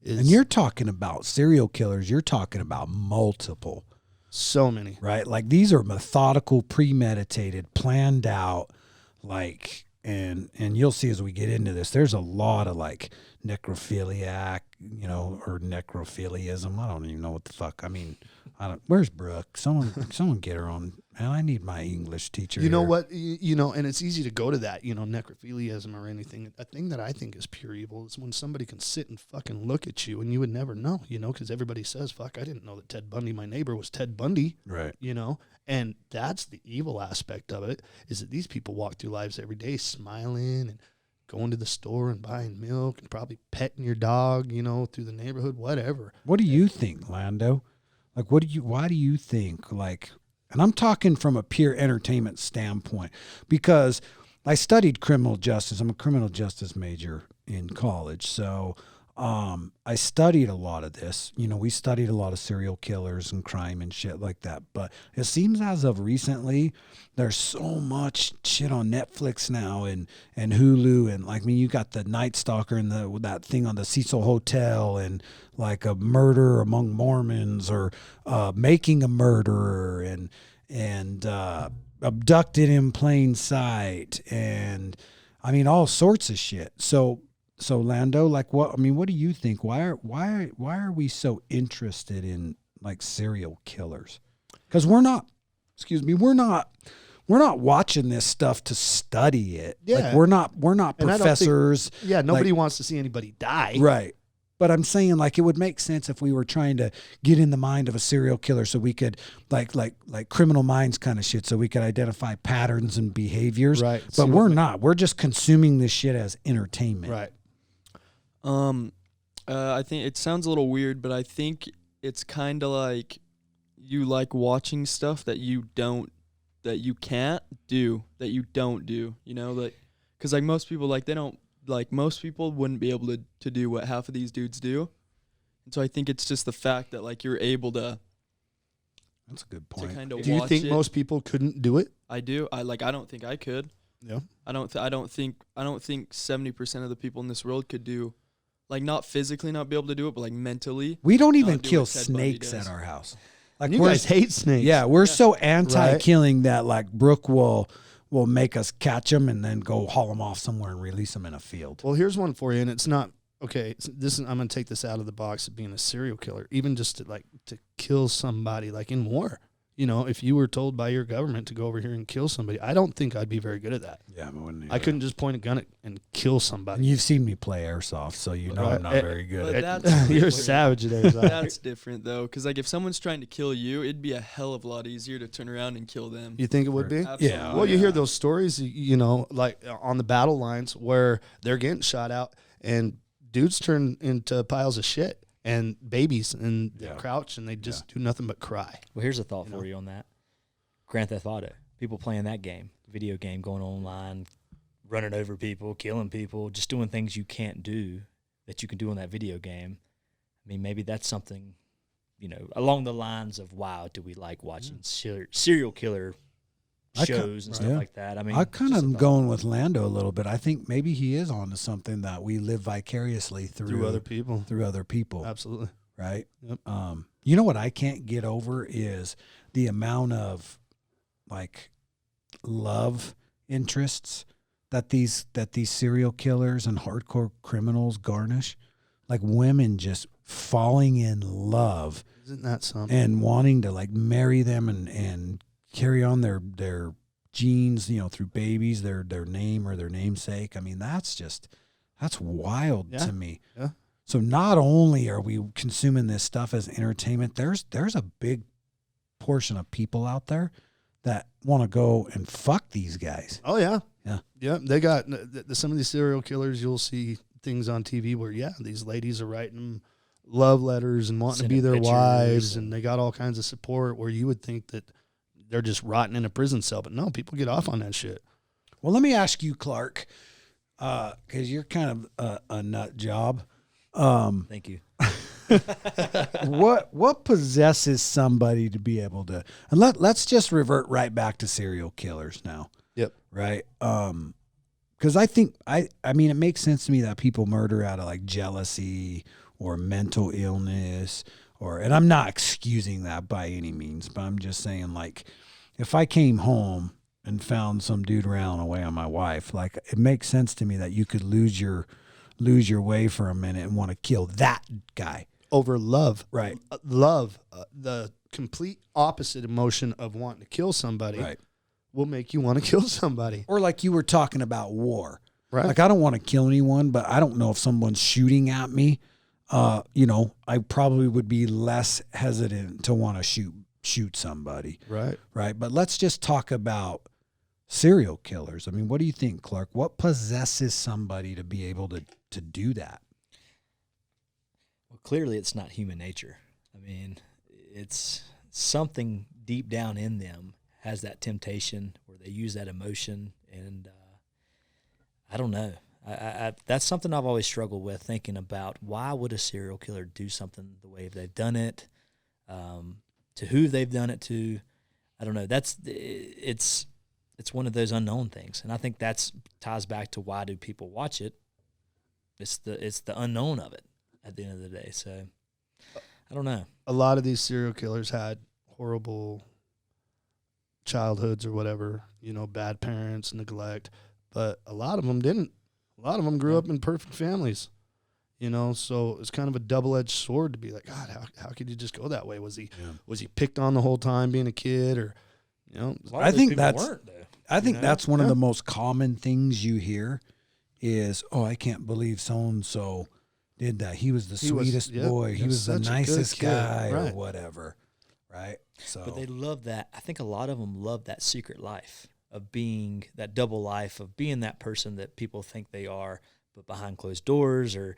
Speaker 2: And you're talking about serial killers. You're talking about multiple.
Speaker 1: so many.
Speaker 2: Right? Like these are methodical, premeditated, planned out, like, and you'll see as we get into this, there's a lot of like necrophiliac, or necrophiliism. I don't even know what the fuck. I mean, where's Brooke? Someone get her on. Man, I need my English teacher.
Speaker 1: You know
Speaker 2: here.
Speaker 1: what? And it's easy to go to that, necrophiliasm or anything. A thing that I think is pure evil is when somebody can sit and fucking look at you and you would never know, because everybody says, fuck, I didn't know that Ted Bundy, my neighbor, was Ted Bundy,
Speaker 2: Right.
Speaker 1: And that's the evil aspect of it, is that these people walk through lives every day smiling and going to the store and buying milk and probably petting your dog, through the neighborhood, whatever.
Speaker 2: What do you think, Lando? Like, why do you think, like, and I'm talking from a pure entertainment standpoint, because I studied criminal justice. I'm a criminal justice major in college. So I studied a lot of this. We studied a lot of serial killers and crime and shit like that. But it seems as of recently, there's so much shit on Netflix now and Hulu. And you got the Night Stalker and that thing on the Cecil Hotel and like a murder among Mormons or making a murderer and abducted in plain sight. And I mean, all sorts of shit. So Lando, like what do you think? Why are we so interested in like serial killers? Because we're not we're not watching this stuff to study it.
Speaker 1: Yeah.
Speaker 2: Like we're not
Speaker 1: And I don't think-
Speaker 2: professors.
Speaker 1: Yeah, nobody wants to see anybody die.
Speaker 2: Right. But I'm saying like it would make sense if we were trying to get in the mind of a serial killer so we could like Criminal Minds kind of shit so we could identify patterns and behaviors.
Speaker 1: Right.
Speaker 2: But
Speaker 1: See what
Speaker 2: we're
Speaker 1: ma-
Speaker 2: not. We're just consuming this shit as entertainment.
Speaker 1: Right.
Speaker 4: I think it sounds a little weird, but I think it's kind of like you like watching stuff that you don't do, you know, like, cause like most people, like most people wouldn't be able to do what half of these dudes do. And so I think it's just the fact that like you're able to
Speaker 2: That's a good point.
Speaker 4: kind of
Speaker 1: Do you
Speaker 4: watch
Speaker 1: think
Speaker 4: it.
Speaker 1: most people couldn't do it?
Speaker 4: I do. I don't think I could.
Speaker 1: Yeah.
Speaker 4: I don't think 70% of the people in this world could do, like, not physically not be able to do it, but like mentally.
Speaker 2: We don't even
Speaker 4: Not do
Speaker 2: kill
Speaker 4: what Ted Bundy
Speaker 2: snakes at
Speaker 4: does.
Speaker 2: our house. Like
Speaker 1: You
Speaker 2: we're
Speaker 1: guys hate snakes.
Speaker 2: yeah, we're so anti-killing that like Brooke will make us catch them and then go haul them off somewhere and release them in a field.
Speaker 1: Well, here's one for you, and it's not okay. I'm gonna take this out of the box of being a serial killer, even just to kill somebody like in war. You know, if you were told by your government to go over here and kill somebody, I don't think I'd be very good at that.
Speaker 2: Yeah, I wouldn't.
Speaker 1: I couldn't just point a gun at and kill
Speaker 2: And
Speaker 1: somebody.
Speaker 2: you've seen me play airsoft, so you know I'm not
Speaker 1: Right.
Speaker 2: very good
Speaker 4: But
Speaker 2: at it.
Speaker 4: that's
Speaker 1: You're a
Speaker 4: different.
Speaker 1: savage at airsoft.
Speaker 4: That's different though, because like if someone's trying to kill you, it'd be a hell of a lot easier to turn around and kill them.
Speaker 1: You think it would be?
Speaker 4: Absolutely.
Speaker 2: Yeah.
Speaker 1: Well, you hear those stories, you know, like on the battle lines where they're getting shot out and dudes turn into piles of shit and babies and they
Speaker 2: Yeah.
Speaker 1: crouch and they just do nothing but cry.
Speaker 3: Well, here's a thought
Speaker 1: You
Speaker 3: for
Speaker 1: know?
Speaker 3: you on that. Grand Theft Auto. People playing that game, video game, going online, running over people, killing people, just doing things you can't do that you can do in that video game. I mean, maybe that's something, you know, along the lines of, wow, do we like watching serial killer
Speaker 2: I
Speaker 3: shows and stuff
Speaker 2: yeah.
Speaker 3: like that? I mean,
Speaker 2: I kind of
Speaker 3: just a
Speaker 2: am
Speaker 3: thought.
Speaker 2: going with Lando a little bit. I think maybe he is onto something that we live vicariously
Speaker 1: Through other people.
Speaker 2: through other people,
Speaker 1: Absolutely.
Speaker 2: right?
Speaker 1: Yep.
Speaker 2: You know what I can't get over is the amount of like love interests that these serial killers and hardcore criminals garnish. Like women just falling in love
Speaker 1: Isn't that something?
Speaker 2: and wanting to like marry them and carry on their genes, you know, through babies, their name or their namesake. I mean, that's wild
Speaker 1: Yeah.
Speaker 2: to me.
Speaker 1: Yeah.
Speaker 2: So not only are we consuming this stuff as entertainment, there's a big portion of people out there that want to go and fuck these guys.
Speaker 1: Oh, yeah.
Speaker 2: Yeah.
Speaker 1: Yeah. They got some of these serial killers, you'll see things on TV where, yeah, these ladies are writing them love letters and wanting to be
Speaker 3: Sending
Speaker 1: their
Speaker 3: pictures
Speaker 1: wives, and
Speaker 3: and-
Speaker 1: they got all kinds of support where you would think that they're just rotting in a prison cell. But no, people get off on that shit.
Speaker 2: Well, let me ask you, Clark, because you're kind of a nut job.
Speaker 3: Thank you.
Speaker 2: What possesses somebody to be able to, and let's just revert right back to serial killers now.
Speaker 1: Yep.
Speaker 2: Right. Because I think I mean it makes sense to me that people murder out of like jealousy or mental illness, and I'm not excusing that by any means, but I'm just saying, like, if I came home and found some dude railing away on my wife, like, it makes sense to me that you could lose your way for a minute and want to kill that guy.
Speaker 1: Over love.
Speaker 2: Right.
Speaker 1: Love, the complete opposite emotion of wanting to kill somebody,
Speaker 2: Right.
Speaker 1: will make you want to kill somebody.
Speaker 2: Or like you were talking about war.
Speaker 1: Right.
Speaker 2: Like, I don't want to kill anyone, but I don't know if someone's shooting at me. You know, I probably would be less hesitant to want to shoot somebody.
Speaker 1: Right.
Speaker 2: Right. But let's just talk about serial killers. I mean, what do you think, Clark? What possesses somebody to be able to do that?
Speaker 3: Well, clearly it's not human nature. I mean, it's something deep down in them has that temptation where they use that emotion, and I don't know. I that's something I've always struggled with, thinking about why would a serial killer do something the way they've done it, to who they've done it to. I don't know. It's one of those unknown things, and I think that's ties back to why do people watch it. It's the unknown of it at the end of the day. So I don't know.
Speaker 1: A lot of these serial killers had horrible childhoods or whatever, you know, bad parents, neglect, but a lot of them didn't. A lot of them grew up in perfect families, you know, so it's kind of a double-edged sword to be like, God, how could you just go that way? Was he picked on the whole time being a kid, or, you know?
Speaker 3: A lot of
Speaker 2: I
Speaker 3: those
Speaker 2: think
Speaker 3: people
Speaker 2: that's-
Speaker 3: weren't, though.
Speaker 2: I think
Speaker 1: know?
Speaker 2: that's one of
Speaker 1: Yeah.
Speaker 2: the most common things you hear is, oh, I can't believe so-and-so did that. He was the
Speaker 1: He was-
Speaker 2: sweetest
Speaker 1: yep,
Speaker 2: boy. He
Speaker 1: yep,
Speaker 2: was the
Speaker 1: such a good
Speaker 2: nicest
Speaker 1: kid.
Speaker 2: guy or
Speaker 1: Right.
Speaker 2: whatever. Right? So
Speaker 3: But they love that. I think a lot of them love that secret life of being that double life of being that person that people think they are, but behind closed doors, or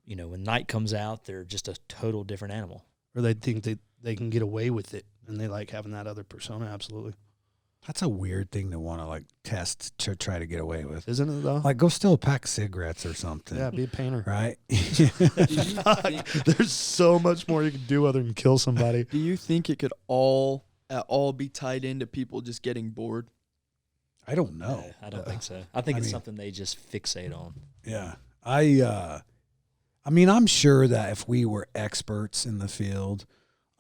Speaker 3: when night comes out, they're just a total different animal.
Speaker 1: Or they think they can get away with it, and they like having that other persona. Absolutely.
Speaker 2: that's a weird thing to want to like test to try to get away with.
Speaker 1: Isn't it though?
Speaker 2: Like go steal a pack of cigarettes or something.
Speaker 1: Yeah, be a painter.
Speaker 2: Right?
Speaker 1: Fuck. There's so much more you can do other than kill somebody.
Speaker 4: Do you think it could at all be tied into people just getting bored?
Speaker 2: I don't know.
Speaker 3: I don't think so. I think it's
Speaker 2: mean-
Speaker 3: something they just fixate on.
Speaker 2: Yeah. I mean, I'm sure that if we were experts in the field,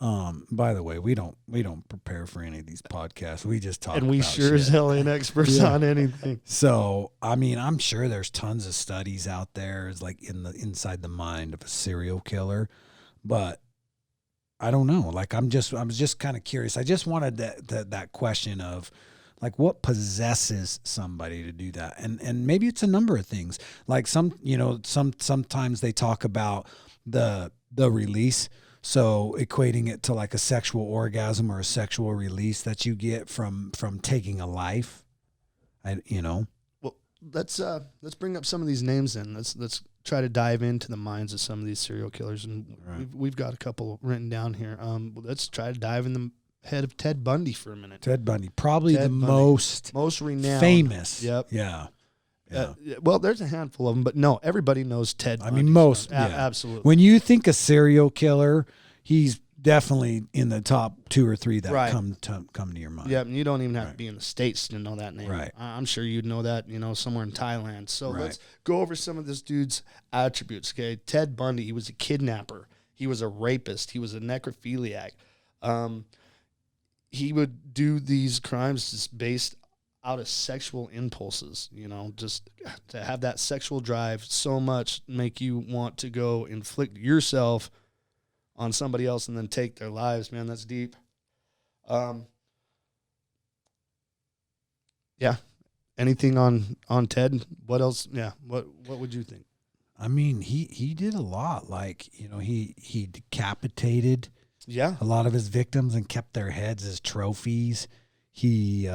Speaker 2: by the way, we don't prepare for any of these podcasts. We just talk
Speaker 1: And we
Speaker 2: about
Speaker 1: sure as
Speaker 2: shit.
Speaker 1: hell ain't experts
Speaker 2: Yeah.
Speaker 1: on anything.
Speaker 2: So, I mean, I'm sure there's tons of studies out there is like inside the mind of a serial killer, but I don't know. Like I was just kind of curious. I just wanted that question of like what possesses somebody to do that. And maybe it's a number of things. Like sometimes they talk about the release. So equating it to like a sexual orgasm or a sexual release that you get from taking a life.
Speaker 1: Well, let's bring up some of these names then. Let's try to dive into the minds of some of these serial killers, and
Speaker 2: Right.
Speaker 1: we've got a couple written down here. Let's try to dive in the head of Ted Bundy for a minute.
Speaker 2: Ted Bundy, probably
Speaker 1: Ted
Speaker 2: the
Speaker 1: Bundy.
Speaker 2: most
Speaker 1: Most renowned,
Speaker 2: famous.
Speaker 1: Yep.
Speaker 2: Yeah. Yeah.
Speaker 1: Well, there's a handful of them, but no, everybody knows Ted.
Speaker 2: I
Speaker 1: Bundy.
Speaker 2: mean, most.
Speaker 1: Yeah,
Speaker 2: Yeah.
Speaker 1: absolutely.
Speaker 2: When you think a serial killer, he's definitely in the top 2 or 3 that
Speaker 1: Right.
Speaker 2: come to your mind.
Speaker 1: Yeah, and you don't even have
Speaker 2: Right.
Speaker 1: to be in the States to know that name.
Speaker 2: Right.
Speaker 1: I'm sure you'd know that, somewhere in Thailand. So
Speaker 2: Right.
Speaker 1: let's go over some of this dude's attributes, okay? Ted Bundy, he was a kidnapper. He was a rapist. He was a necrophiliac. He would do these crimes just based out of sexual impulses, just to have that sexual drive so much make you want to go inflict yourself on somebody else and then take their lives, man. That's deep. Yeah. Anything on Ted? What else? Yeah. What would you think?
Speaker 2: I mean, he did a lot. Like, he decapitated
Speaker 1: Yeah.
Speaker 2: a lot of his victims and kept their heads as trophies. He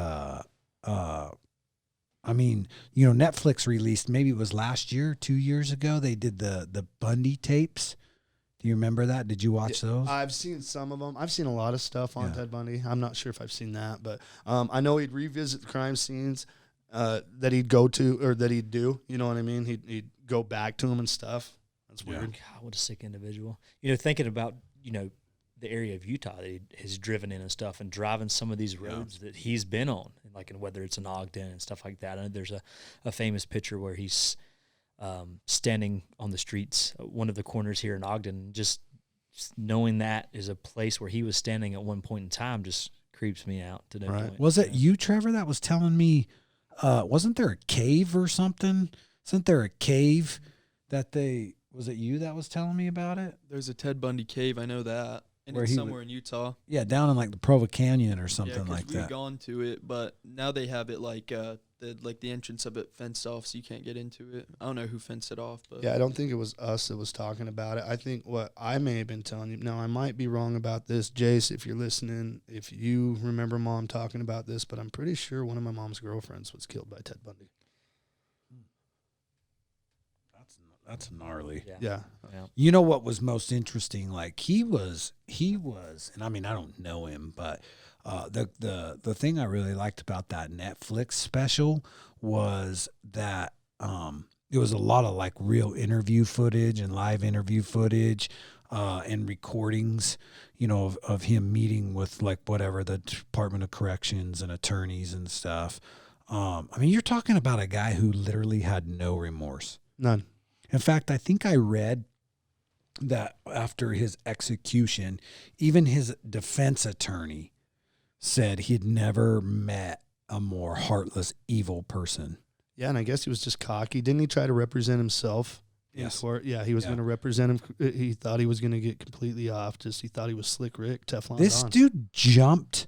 Speaker 2: I mean, Netflix released, maybe it was last year, 2 years ago, they did the Bundy tapes. Do you remember that? Did you watch those?
Speaker 1: I've seen some of them. I've seen a lot of stuff on
Speaker 2: Yeah.
Speaker 1: Ted Bundy. I'm not sure if I've seen that, but I know he'd revisit the crime scenes that he'd go to or that he'd do. You know what I mean? He'd go back to them and stuff. That's
Speaker 2: Yeah.
Speaker 1: weird.
Speaker 3: God, what a sick individual. Thinking about, the area of Utah that he has driven in and stuff, and driving some of these roads that he's been on, and like, and whether it's in Ogden and stuff like that. I know there's a famous picture where he's standing on the streets, one of the corners here in Ogden, just knowing that is a place where he was standing at one point in time just creeps me out to no
Speaker 1: Right.
Speaker 3: point.
Speaker 2: Was it you, Trevor, that was telling me, wasn't there a cave or something? Isn't there a cave that was it you that was telling me about it?
Speaker 4: There's a Ted Bundy cave, I know that. And
Speaker 2: Where
Speaker 4: it's
Speaker 2: he
Speaker 4: somewhere in Utah.
Speaker 2: Yeah, down in like the Provo Canyon or
Speaker 4: Yeah,
Speaker 2: something
Speaker 4: 'cause
Speaker 2: like
Speaker 4: we've
Speaker 2: that.
Speaker 4: gone to it, but now they have it like the entrance of it fenced off, so you can't get into it. I don't know who fenced it off, but
Speaker 1: Yeah, I don't think it was us that was talking about it. I think what I may have been telling you. Now, I might be wrong about this, Jace, if you're listening, if you remember Mom talking about this, but I'm pretty sure one of my mom's girlfriends was killed by Ted Bundy.
Speaker 2: That's gnarly.
Speaker 1: Yeah.
Speaker 2: You know what was most interesting? Like he was, and I mean I don't know him, but the thing I really liked about that Netflix special was that it was a lot of like real interview footage and live interview footage and recordings, of him meeting with like whatever the Department of Corrections and attorneys and stuff. I mean, you're talking about a guy who literally had no remorse.
Speaker 1: None.
Speaker 2: In fact, I think I read that after his execution, even his defense attorney said he'd never met a more heartless, evil person.
Speaker 1: Yeah, and I guess he was just cocky. Didn't he try to represent himself in
Speaker 2: Yes.
Speaker 1: court? Yeah, he was
Speaker 2: Yeah.
Speaker 1: going to represent him. He thought he was going to get completely off. He thought he was Slick Rick, Teflon
Speaker 2: This
Speaker 1: Don.
Speaker 2: dude jumped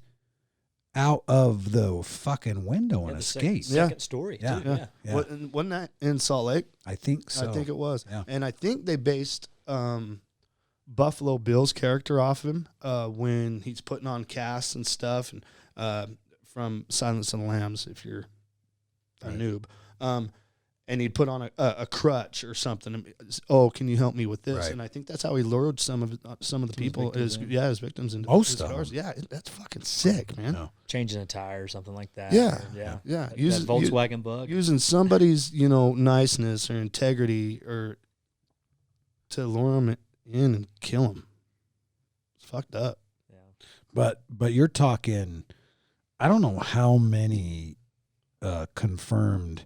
Speaker 2: out of the fucking window
Speaker 3: Yeah,
Speaker 2: and
Speaker 3: the
Speaker 2: escaped.
Speaker 3: second story.
Speaker 2: Yeah.
Speaker 3: Too. Yeah.
Speaker 2: Yeah.
Speaker 1: Wasn't that in Salt Lake?
Speaker 2: I think so.
Speaker 1: I think it was.
Speaker 2: Yeah.
Speaker 1: And I think they based Buffalo Bill's character off him when he's putting on casts and stuff, and from Silence of the Lambs, if you're a
Speaker 2: Right.
Speaker 1: noob. And he'd put on a crutch or something. Oh, can you help me with this?
Speaker 2: Right.
Speaker 1: And I think that's how he lured some of the people,
Speaker 3: victims in.
Speaker 1: his victims into
Speaker 2: Most
Speaker 1: his
Speaker 2: of
Speaker 1: cars.
Speaker 2: them.
Speaker 1: Yeah, that's fucking sick, man.
Speaker 2: No.
Speaker 3: Changing a tire or something like that.
Speaker 1: Yeah.
Speaker 3: Or, yeah.
Speaker 1: Yeah,
Speaker 3: That
Speaker 1: Use-
Speaker 3: Volkswagen Bug.
Speaker 1: using somebody's niceness or integrity or to lure them in and kill them. It's fucked up.
Speaker 3: Yeah.
Speaker 2: But you're talking, I don't know how many confirmed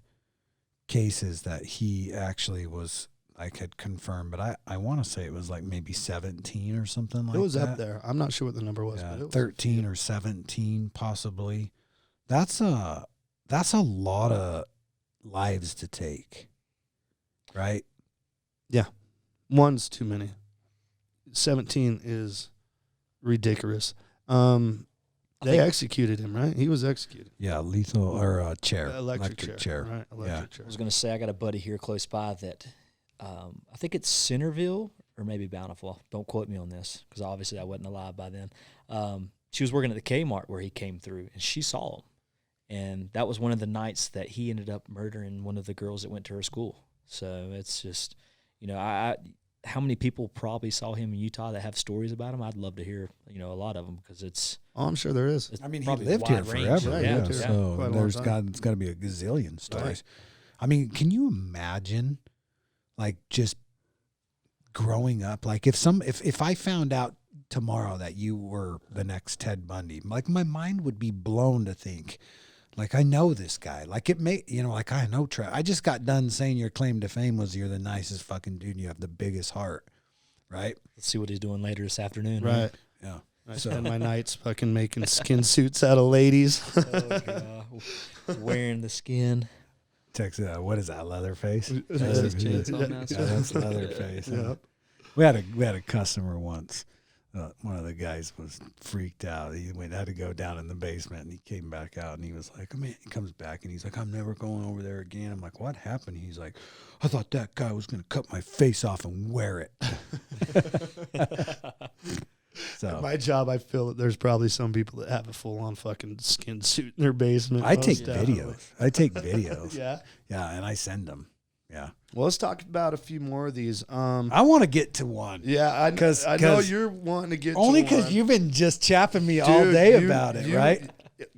Speaker 2: cases that he actually was had confirmed, but I want to say it was like maybe 17 or something like that.
Speaker 1: It was up there. I'm not sure what the number was,
Speaker 2: Yeah,
Speaker 1: but it was
Speaker 2: 13 or 17 possibly. That's a lot of lives to take, right?
Speaker 1: One's too many. 17 is ridiculous. They
Speaker 3: think-
Speaker 1: executed him, right? He was executed.
Speaker 2: Yeah, lethal or chair,
Speaker 1: Electric chair. Right, electric chair.
Speaker 3: I was going to say I got a buddy here close by that I think it's Centerville or maybe Bountiful. Don't quote me on this because obviously I wasn't alive by then. She was working at the Kmart where he came through, and she saw him. And that was one of the nights that he ended up murdering one of the girls that went to her school. So it's just, how many people probably saw him in Utah that have stories about him? I'd love to hear, a lot of them because it's
Speaker 1: Oh, I'm sure there is.
Speaker 2: I mean, he
Speaker 3: probably
Speaker 2: lived here
Speaker 3: wide range.
Speaker 2: forever.
Speaker 1: Yeah,
Speaker 2: Yeah,
Speaker 1: he lived here
Speaker 2: so
Speaker 1: quite a long time.
Speaker 2: it's got to be a gazillion stories. I mean, can you imagine, like, just growing up? Like, if I found out tomorrow that you were the next Ted Bundy, like, my mind would be blown to think, like, I know this guy. Like, it may, like, I know Trev. I just got done saying your claim to fame was you're the nicest fucking dude. You have the biggest heart, right?
Speaker 3: let's see what he's doing later this afternoon.
Speaker 1: Right.
Speaker 2: Yeah.
Speaker 1: I spend my nights fucking making skin suits out of ladies.
Speaker 3: Wearing the skin.
Speaker 2: Text, what is that, Leatherface?
Speaker 4: Texas Chainsaw Massacre.
Speaker 2: Yeah, that's Leatherface.
Speaker 1: Yep.
Speaker 2: We had a customer once. One of the guys was freaked out. He had to go down in the basement, and he came back out, and he was like, "Man," he comes back, and he's like, "I'm never going over there again." I'm like, "What happened?" He's like, "I thought that guy was going to cut my face off and wear it." So
Speaker 1: At my job, I feel that there's probably some people that have a full-on fucking skin suit in their basement.
Speaker 2: I take
Speaker 1: most definitely.
Speaker 2: videos. I take videos.
Speaker 1: Yeah.
Speaker 2: Yeah, and I send them. Yeah.
Speaker 1: Well, let's talk about a few more of these.
Speaker 2: I want to get to one.
Speaker 1: Yeah, I know
Speaker 2: 'Cause
Speaker 1: you're wanting to get
Speaker 2: Only
Speaker 1: to
Speaker 2: because
Speaker 1: one.
Speaker 2: you've been just chapping me all
Speaker 1: Dude,
Speaker 2: day
Speaker 1: you-
Speaker 2: about it,
Speaker 1: you-
Speaker 2: right?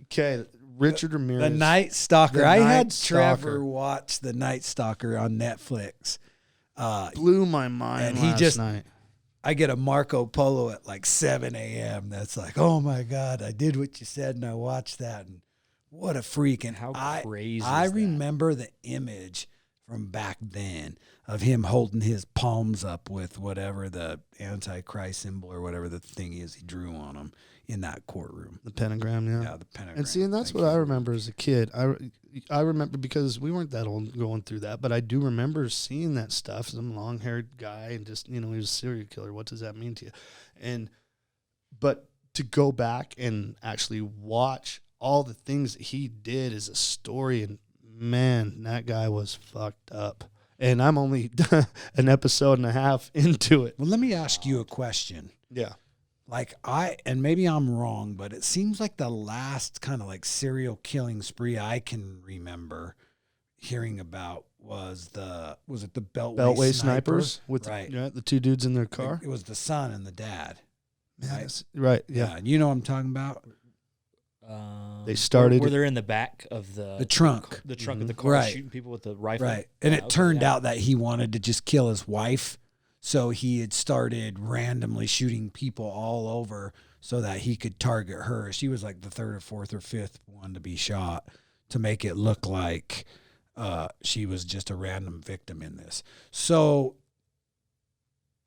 Speaker 1: Okay, Richard Ramirez.
Speaker 2: The Night Stalker.
Speaker 1: The
Speaker 2: I
Speaker 1: Night
Speaker 2: had
Speaker 1: Stalker.
Speaker 2: Trevor watch The Night Stalker on Netflix.
Speaker 1: blew my mind
Speaker 2: And he
Speaker 1: last
Speaker 2: just-
Speaker 1: night.
Speaker 2: I get a Marco Polo at like 7 a.m. That's like, oh my God, I did what you said and I watched that. And what a freak. And
Speaker 3: How
Speaker 2: I
Speaker 3: crazy
Speaker 2: I
Speaker 3: is that?
Speaker 2: remember the image from back then of him holding his palms up with whatever the Antichrist symbol or whatever the thing is he drew on him in that courtroom.
Speaker 1: The pentagram, yeah.
Speaker 2: Yeah, the pentagram.
Speaker 1: And see, and that's
Speaker 2: Thank
Speaker 1: what
Speaker 2: you.
Speaker 1: I remember as a kid. I remember because we weren't that old going through that, but I do remember seeing that stuff. Some long-haired guy and just, he was a serial killer. What does that mean to you? But to go back and actually watch all the things that he did as a story, and man, that guy was fucked up. And I'm only an episode and a half into it.
Speaker 2: Well, let me ask you a question.
Speaker 1: Yeah.
Speaker 2: Like and maybe I'm wrong, but it seems like the last kind of like serial killing spree I can remember hearing about was it the
Speaker 1: Beltway snipers with
Speaker 2: right.
Speaker 1: the two dudes in their car.
Speaker 2: It was the son and the dad.
Speaker 1: Man,
Speaker 2: right.
Speaker 1: that's- right. Yeah.
Speaker 2: And you know what I'm talking about?
Speaker 1: They started-
Speaker 3: where they're in the back of
Speaker 2: The trunk.
Speaker 3: the trunk of the car,
Speaker 2: Right.
Speaker 3: shooting people with the rifle.
Speaker 2: Right. And
Speaker 3: Yeah,
Speaker 2: it
Speaker 3: okay,
Speaker 2: turned
Speaker 3: yeah.
Speaker 2: out that he wanted to just kill his wife. So he had started randomly shooting people all over so that he could target her. She was like the third or fourth or fifth one to be shot to make it look like she was just a random victim in this. So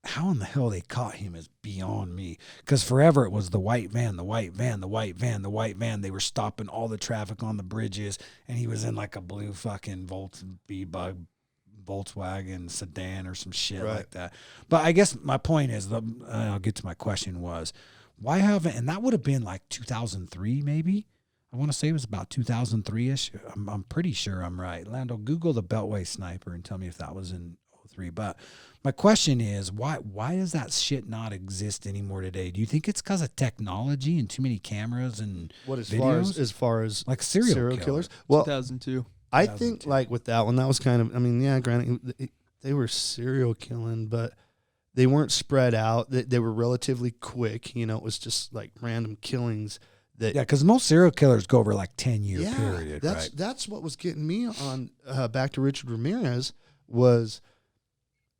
Speaker 2: how in the hell they caught him is beyond me. Because forever it was the white van, the white van, the white van, the white van. They were stopping all the traffic on the bridges, and he was in like a blue fucking Volkswagen sedan or some shit
Speaker 1: Right.
Speaker 2: like that. But I guess my point is, I'll get to my question was, why haven't, and that would have been like 2003 maybe. I want to say it was about 2003-ish. I'm pretty sure I'm right. Lando, Google the Beltway Sniper and tell me if that was in 03. But my question is, why does that shit not exist anymore today? Do you think it's because of technology and too many cameras and
Speaker 1: What as
Speaker 2: videos?
Speaker 1: far as
Speaker 2: Like serial
Speaker 1: killers? Well,
Speaker 4: 2002.
Speaker 1: I think like with that one, that was kind of. I mean, yeah, granted, they were serial killing, but they weren't spread out. They were relatively quick. You know, it was just like random killings. That,
Speaker 2: Yeah, because most serial killers go over like 10-year period,
Speaker 1: that's
Speaker 2: right?
Speaker 1: that's what was getting me on back to Richard Ramirez was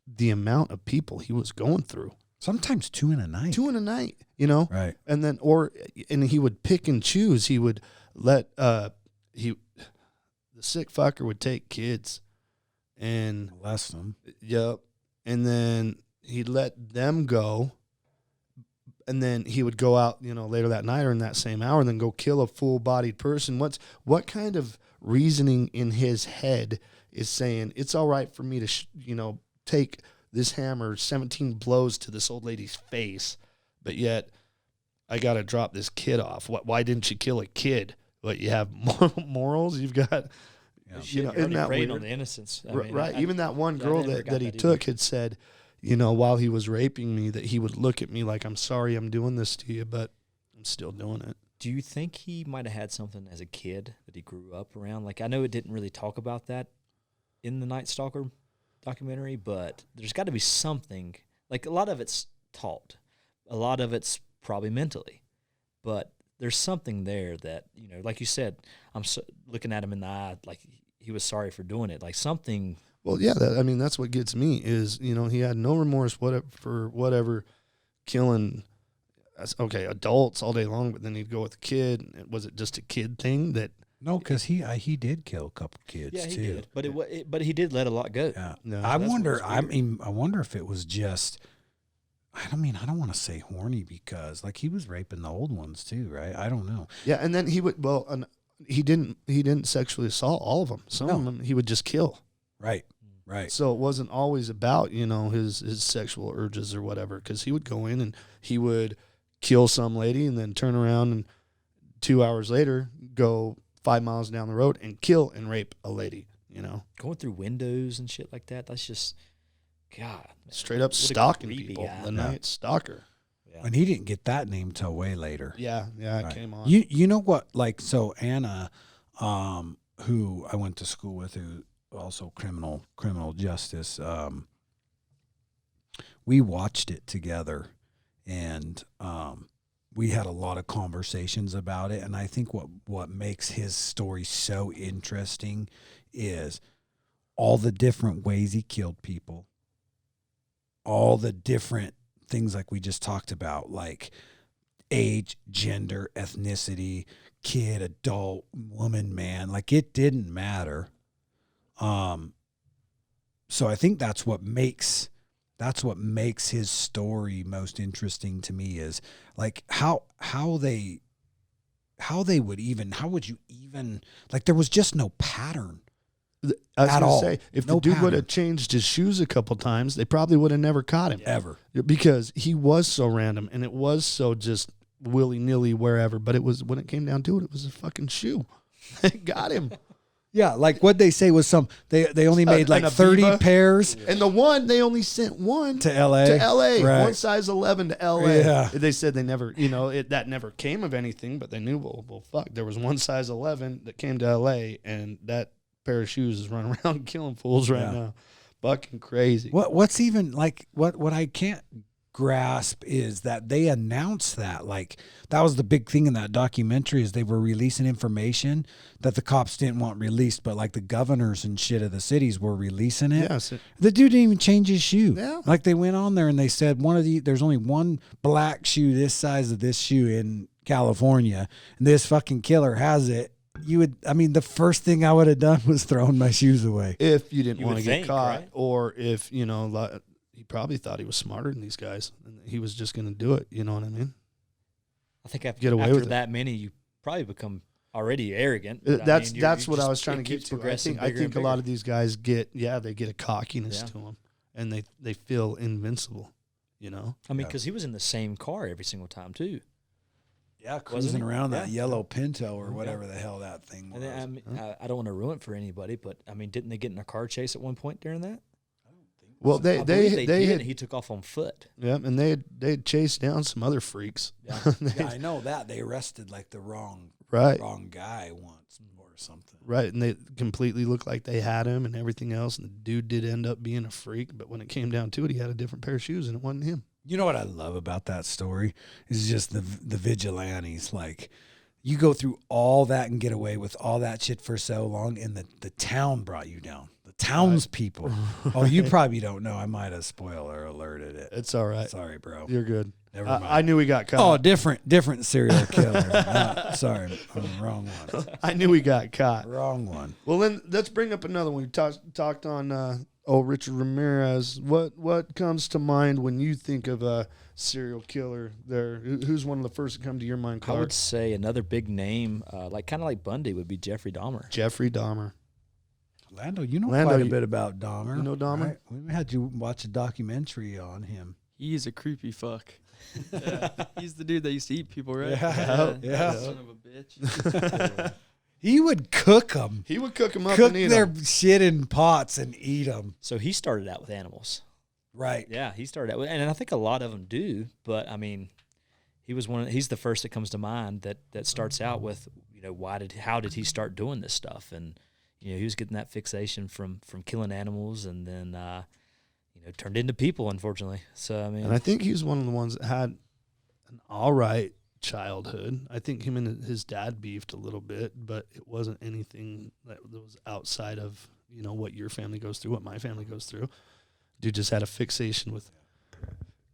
Speaker 1: the amount of people he was going through.
Speaker 2: Sometimes 2 in a night.
Speaker 1: 2 in a night, you know,
Speaker 2: Right.
Speaker 1: and then and he would pick and choose. He would let the sick fucker would take kids, and
Speaker 2: Molest them.
Speaker 1: yep, and then he'd let them go. And then he would go out, you know, later that night or in that same hour and then go kill a full-bodied person. What kind of reasoning in his head is saying it's all right for me to, take this hammer 17 blows to this old lady's face, but yet I got to drop this kid off. Why didn't you kill a kid? What, you have morals? You've got,
Speaker 3: Shit,
Speaker 1: isn't
Speaker 3: you're already
Speaker 1: that
Speaker 3: preying
Speaker 1: weird?
Speaker 3: on the innocence. I mean,
Speaker 1: Right. Even that one
Speaker 3: I
Speaker 1: girl
Speaker 3: never got
Speaker 1: that he
Speaker 3: that
Speaker 1: took had said, while he was raping me, that he would look at me like, I'm sorry I'm doing this to you, but I'm still doing it.
Speaker 3: Do you think he might have had something as a kid that he grew up around? Like, I know it didn't really talk about that in the Night Stalker documentary, but there's got to be something. Like, a lot of it's taught. A lot of it's probably mentally. But there's something there that, like you said, I'm looking at him in the eye like he was sorry for doing it. Like something.
Speaker 1: Well, yeah, that's what gets me is, he had no remorse for whatever killing, adults all day long, but then he'd go with a kid. Was it just a kid thing that?
Speaker 2: No, because he did kill a couple kids
Speaker 3: Yeah, he
Speaker 2: too.
Speaker 3: did. But but he did let a lot go.
Speaker 2: Yeah.
Speaker 1: No,
Speaker 2: I
Speaker 3: that's
Speaker 2: wonder.
Speaker 3: what's
Speaker 2: I
Speaker 3: weird.
Speaker 2: mean, I wonder if it was just. I don't want to say horny because like he was raping the old ones too, right? I don't know.
Speaker 1: Yeah, and then he would. Well, he didn't sexually assault all of them. Some of them he would just kill.
Speaker 2: Right. Right.
Speaker 1: So it wasn't always about his sexual urges or whatever, because he would go in and he would kill some lady and then turn around and 2 hours later go 5 miles down the road and kill and rape a lady.
Speaker 3: Going through windows and shit like that. That's just, God. Man,
Speaker 1: Straight up
Speaker 3: what a
Speaker 1: stalking
Speaker 3: creepy
Speaker 1: people.
Speaker 3: guy.
Speaker 1: The Night Stalker.
Speaker 3: Yeah.
Speaker 2: And he didn't get that name till way later.
Speaker 1: Yeah, it
Speaker 2: Right.
Speaker 1: came on.
Speaker 2: You know what? Like so, Anna, who I went to school with, who also criminal justice. We watched it together, and we had a lot of conversations about it. And I think what makes his story so interesting is all the different ways he killed people, all the different things like we just talked about, like age, gender, ethnicity, kid, adult, woman, man. Like it didn't matter. So I think that's what makes his story most interesting to me is like how would you even like there was just no pattern.
Speaker 1: I was
Speaker 2: at
Speaker 1: going
Speaker 2: all.
Speaker 1: to say, if
Speaker 2: No
Speaker 1: the dude would
Speaker 2: pattern.
Speaker 1: have changed his shoes a couple times, they probably would have never caught him.
Speaker 2: Ever.
Speaker 1: Because he was so random and it was so just willy-nilly wherever. But it was, when it came down to it, it was a fucking shoe. It got him.
Speaker 2: Yeah, like what they say was they only made like
Speaker 1: an
Speaker 2: 30
Speaker 1: Aviva.
Speaker 2: pairs
Speaker 1: And the one, they only sent one
Speaker 2: to LA.
Speaker 1: to LA.
Speaker 2: Right.
Speaker 1: One size 11 to LA.
Speaker 2: Yeah.
Speaker 1: They said they never, that never came of anything, but they knew, well, fuck. There was one size 11 that came to LA, and that pair of shoes is running around killing fools right
Speaker 2: Yeah.
Speaker 1: now. Fucking crazy.
Speaker 2: What's even like what I can't grasp is that they announced that like that was the big thing in that documentary is they were releasing information that the cops didn't want released, but like the governors and shit of the cities were releasing it.
Speaker 1: Yes.
Speaker 2: The dude didn't even change his shoe.
Speaker 1: Yeah.
Speaker 2: Like they went on there and they said there's only one black shoe this size of this shoe in California, and this fucking killer has it. The first thing I would have done was thrown my shoes away.
Speaker 1: If you didn't
Speaker 3: You
Speaker 1: want
Speaker 3: would
Speaker 1: to get
Speaker 3: think,
Speaker 1: caught,
Speaker 3: right?
Speaker 1: or if, he probably thought he was smarter than these guys and he was just going to do it. You know what I mean?
Speaker 3: I think after,
Speaker 1: Get away
Speaker 3: after
Speaker 1: with it.
Speaker 3: that many, you probably become already arrogant.
Speaker 1: That's
Speaker 3: You're
Speaker 1: what I
Speaker 3: just-
Speaker 1: was trying to
Speaker 3: it
Speaker 1: get
Speaker 3: keeps
Speaker 1: to. I
Speaker 3: progressing
Speaker 1: think
Speaker 3: bigger and
Speaker 1: a lot
Speaker 3: bigger.
Speaker 1: of these guys get a cockiness
Speaker 3: Yeah.
Speaker 1: to them, and they feel invincible.
Speaker 3: I mean, because he was in the same car every single time too.
Speaker 2: Yeah,
Speaker 3: Wasn't
Speaker 2: cruising
Speaker 3: he?
Speaker 2: around that
Speaker 3: Yeah.
Speaker 2: yellow Pinto or whatever the hell that thing was.
Speaker 3: And then, I mean, I don't want to ruin it for anybody, but I mean, didn't they get in a car chase at one point during that?
Speaker 1: Well,
Speaker 3: I
Speaker 1: they
Speaker 3: believe
Speaker 1: they
Speaker 3: did,
Speaker 1: had,
Speaker 3: and he took off on foot.
Speaker 1: yeah, and they had chased down some other freaks.
Speaker 3: Yeah.
Speaker 2: Yeah, I know that. They arrested like the wrong
Speaker 1: Right.
Speaker 2: guy once or something.
Speaker 1: Right, and they completely looked like they had him and everything else, and the dude did end up being a freak, but when it came down to it, he had a different pair of shoes, and it wasn't him.
Speaker 2: You know what I love about that story is just the vigilantes. Like, you go through all that and get away with all that shit for so long, and the town brought you down. The townspeople. Oh, you probably don't know. I might have spoiler alerted it.
Speaker 1: It's all right.
Speaker 2: Sorry, bro.
Speaker 1: You're good.
Speaker 2: Never mind.
Speaker 1: I knew we got
Speaker 2: Oh,
Speaker 1: caught.
Speaker 2: different serial killer. Sorry, wrong one.
Speaker 1: I knew we got caught.
Speaker 2: Wrong one.
Speaker 1: Well, then let's bring up another one. We talked on Richard Ramirez. What comes to mind when you think of a serial killer? There, who's one of the first to come to your mind,
Speaker 3: I
Speaker 1: Clark?
Speaker 3: would say another big name, kind of like Bundy, would be Jeffrey Dahmer.
Speaker 1: Jeffrey Dahmer.
Speaker 2: Lando, you know
Speaker 1: Lando,
Speaker 2: quite a
Speaker 1: you-
Speaker 2: bit about Dahmer.
Speaker 1: you know Dahmer?
Speaker 2: right? We had you watch a documentary on him.
Speaker 4: He's a creepy fuck. Yeah. He's the dude that used to eat people, right?
Speaker 2: Yeah.
Speaker 4: Son of a bitch.
Speaker 2: He would cook them.
Speaker 1: He would cook them up
Speaker 2: Cook
Speaker 1: and eat
Speaker 2: their
Speaker 1: 'em.
Speaker 2: shit in pots and eat them.
Speaker 3: So he started out with animals.
Speaker 2: Right.
Speaker 3: Yeah, he started out with, and I think a lot of them do. But I mean, he's the first that comes to mind that starts out with, how did he start doing this stuff? And he was getting that fixation from killing animals, and then turned into people, unfortunately. So I mean,
Speaker 1: And I think he's one of the ones that had an all right childhood. I think him and his dad beefed a little bit, but it wasn't anything that was outside of what your family goes through, what my family goes through. Dude just had a fixation with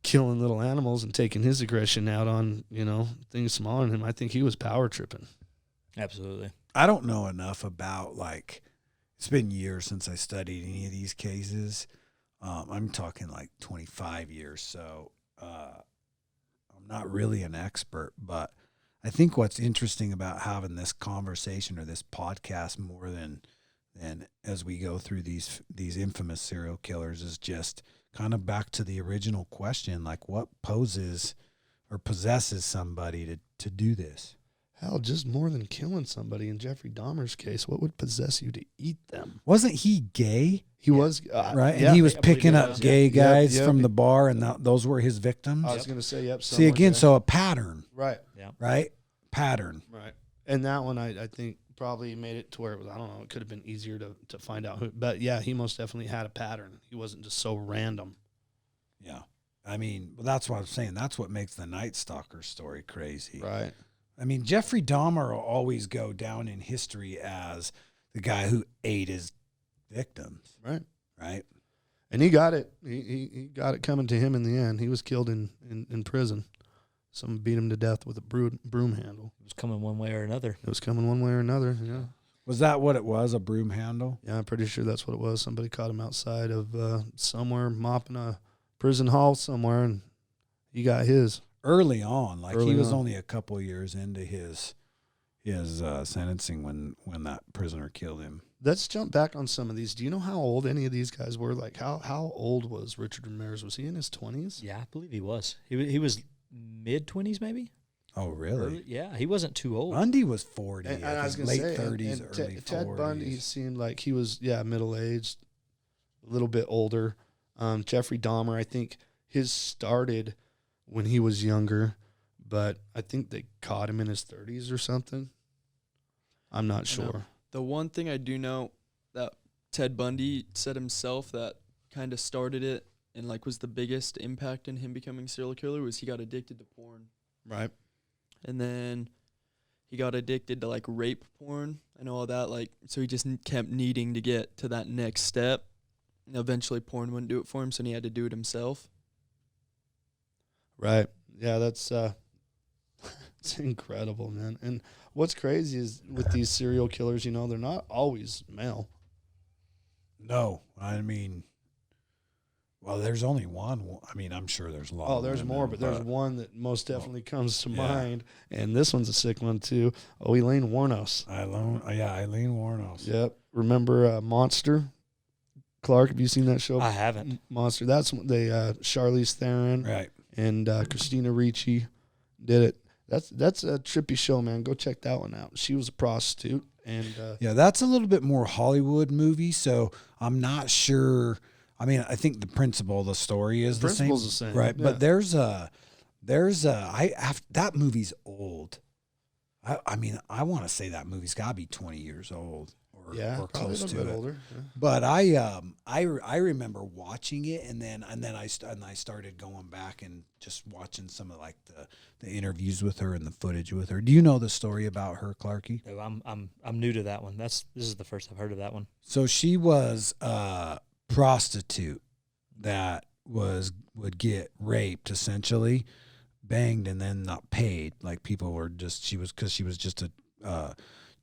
Speaker 1: killing little animals and taking his aggression out on things smaller than him. I think he was power tripping.
Speaker 3: absolutely.
Speaker 2: I don't know enough about, it's been years since I studied any of these cases. I'm talking like 25 years, so I'm not really an expert, but I think what's interesting about having this conversation or this podcast more than as we go through these infamous serial killers is just kind of back to the original question, like what poses or possesses somebody to do this?
Speaker 1: Hell, just more than killing somebody. In Jeffrey Dahmer's case, what would possess you to eat them?
Speaker 2: Wasn't he gay?
Speaker 1: He was
Speaker 2: Right,
Speaker 1: Yeah,
Speaker 2: and he was
Speaker 3: I believe
Speaker 2: picking
Speaker 3: he
Speaker 2: up
Speaker 3: was,
Speaker 2: gay
Speaker 1: Yep,
Speaker 2: guys
Speaker 1: yep.
Speaker 2: from the bar, and those were his victims.
Speaker 1: I was going to say, yep.
Speaker 2: See
Speaker 1: someone,
Speaker 2: again,
Speaker 1: yeah.
Speaker 2: so a pattern,
Speaker 1: Right.
Speaker 2: right? Pattern.
Speaker 1: Right. And that one, I think, probably made it to where it was, I don't know, it could have been easier to find out who. But, yeah, he most definitely had a pattern. He wasn't just so random.
Speaker 2: Yeah, I mean, well, that's what I'm saying. That's what makes the Night Stalker story crazy.
Speaker 1: Right.
Speaker 2: I mean, Jeffrey Dahmer will always go down in history as the guy who ate his victims,
Speaker 1: Right.
Speaker 2: right?
Speaker 1: And he got it. He got it coming to him in the end. He was killed in prison. Someone beat him to death with a broom handle.
Speaker 3: It was coming one way or another.
Speaker 1: It was coming one way or another, yeah.
Speaker 2: Was that what it was, a broom handle?
Speaker 1: Yeah, I'm pretty sure that's what it was. Somebody caught him outside of somewhere mopping a prison hall somewhere, and he got his.
Speaker 2: Early on, like
Speaker 1: Early
Speaker 2: he was
Speaker 1: on.
Speaker 2: only a couple years into his sentencing when that prisoner killed him.
Speaker 1: Let's jump back on some of these. Do you know how old any of these guys were? Like, how old was Richard Ramirez? Was he in his 20s?
Speaker 3: Yeah, I believe he was. He was mid-20s, maybe.
Speaker 2: Oh, really?
Speaker 3: Yeah, he wasn't too old.
Speaker 2: Bundy was 40.
Speaker 1: And
Speaker 2: I
Speaker 1: I was
Speaker 2: think
Speaker 1: going to
Speaker 2: late
Speaker 1: say,
Speaker 2: 30s,
Speaker 1: and
Speaker 2: early 40s.
Speaker 1: Ted Bundy seemed like he was, middle-aged, a little bit older. Jeffrey Dahmer, I think his started when he was younger, but I think they caught him in his 30s or something. I'm not sure.
Speaker 4: The one thing I do know that Ted Bundy said himself that kind of started it and was the biggest impact in him becoming a serial killer was he got addicted to porn.
Speaker 1: Right.
Speaker 4: And then he got addicted to rape porn and all that, so he just kept needing to get to that next step. And eventually porn wouldn't do it for him, so he had to do it himself.
Speaker 1: Right. Yeah, that's it's incredible, man. And what's crazy is with these serial killers, they're not always male.
Speaker 2: No, I mean, well, there's only one. I mean, I'm sure there's a lot.
Speaker 1: Oh,
Speaker 2: of
Speaker 1: there's
Speaker 2: women,
Speaker 1: more, but there's one that most
Speaker 2: Well,
Speaker 1: definitely comes to
Speaker 2: yeah.
Speaker 1: mind, and this one's a sick one too. Oh, Elaine Warnos.
Speaker 2: Eileen Warnos.
Speaker 1: Yep. Remember Monster? Clark, have you seen that show?
Speaker 3: I haven't.
Speaker 1: Monster. That's what they Charlize Theron
Speaker 2: Right.
Speaker 1: and Christina Ricci did it. That's a trippy show, man. Go check that one out. She was a prostitute, and
Speaker 2: Yeah, that's a little bit more Hollywood movie, so I'm not sure. I mean, I think the principle of the story is the same.
Speaker 1: principle's the same,
Speaker 2: right?
Speaker 1: yeah.
Speaker 2: But that movie's old. I mean, I want to say that movie's got to be 20 years old or
Speaker 1: yeah,
Speaker 2: or
Speaker 1: probably
Speaker 2: close
Speaker 1: a little
Speaker 2: to
Speaker 1: bit
Speaker 2: it.
Speaker 1: older. Yeah.
Speaker 2: But I remember watching it, and then I started going back and just watching some of like the interviews with her and the footage with her. Do you know the story about her, Clarky?
Speaker 3: No, I'm new to that one. This is the first I've heard of that one.
Speaker 2: So she was a prostitute that would get raped, essentially, banged, and then not paid. Like people were just she was just a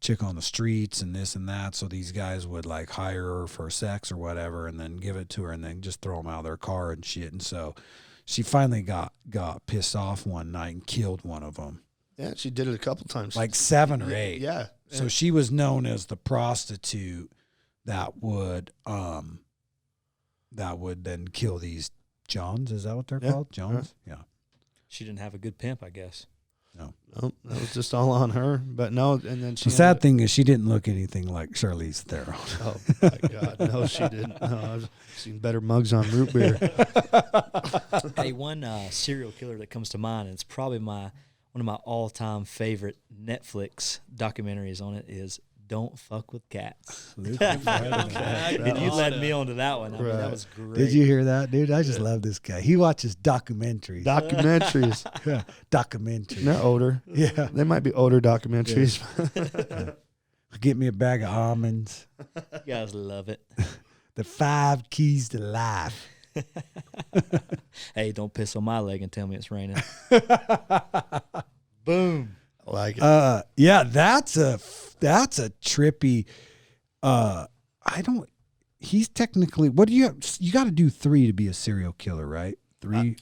Speaker 2: chick on the streets and this and that. So these guys would like hire her for sex or whatever, and then give it to her, and then just throw them out of their car and shit. And so she finally got pissed off one night and killed one of them,
Speaker 1: Yeah, she did it a couple times.
Speaker 2: like 7 or 8.
Speaker 1: Yeah.
Speaker 2: So she was known as the prostitute that would then kill these Johns. Is that what they're
Speaker 1: Yeah.
Speaker 2: called? Johns? Yeah.
Speaker 3: She didn't have a good pimp, I guess.
Speaker 1: No, that was just all on her. But no, and then she.
Speaker 2: The sad thing is she didn't look anything like Charlize Theron.
Speaker 1: Oh my God, no, she didn't. No, I've seen better mugs on root beer.
Speaker 3: Hey, one serial killer that comes to mind, and it's probably one of my all-time favorite Netflix documentaries on it, is "Don't Fuck with Cats." And you led me onto that one. I mean, that
Speaker 1: Right.
Speaker 3: was great.
Speaker 2: Did you hear that, dude? I just love this guy. He watches documentaries.
Speaker 1: Documentaries.
Speaker 2: Documentaries.
Speaker 1: They're older.
Speaker 2: Yeah.
Speaker 1: They might be older documentaries.
Speaker 2: Get me a bag of almonds.
Speaker 3: You guys love it.
Speaker 2: The 5 keys to life.
Speaker 3: Hey, don't piss on my leg and tell me it's raining. Boom.
Speaker 1: I like it.
Speaker 2: Yeah, that's a trippy. He's technically. What do you got to do 3 to be a serial killer, right? 3.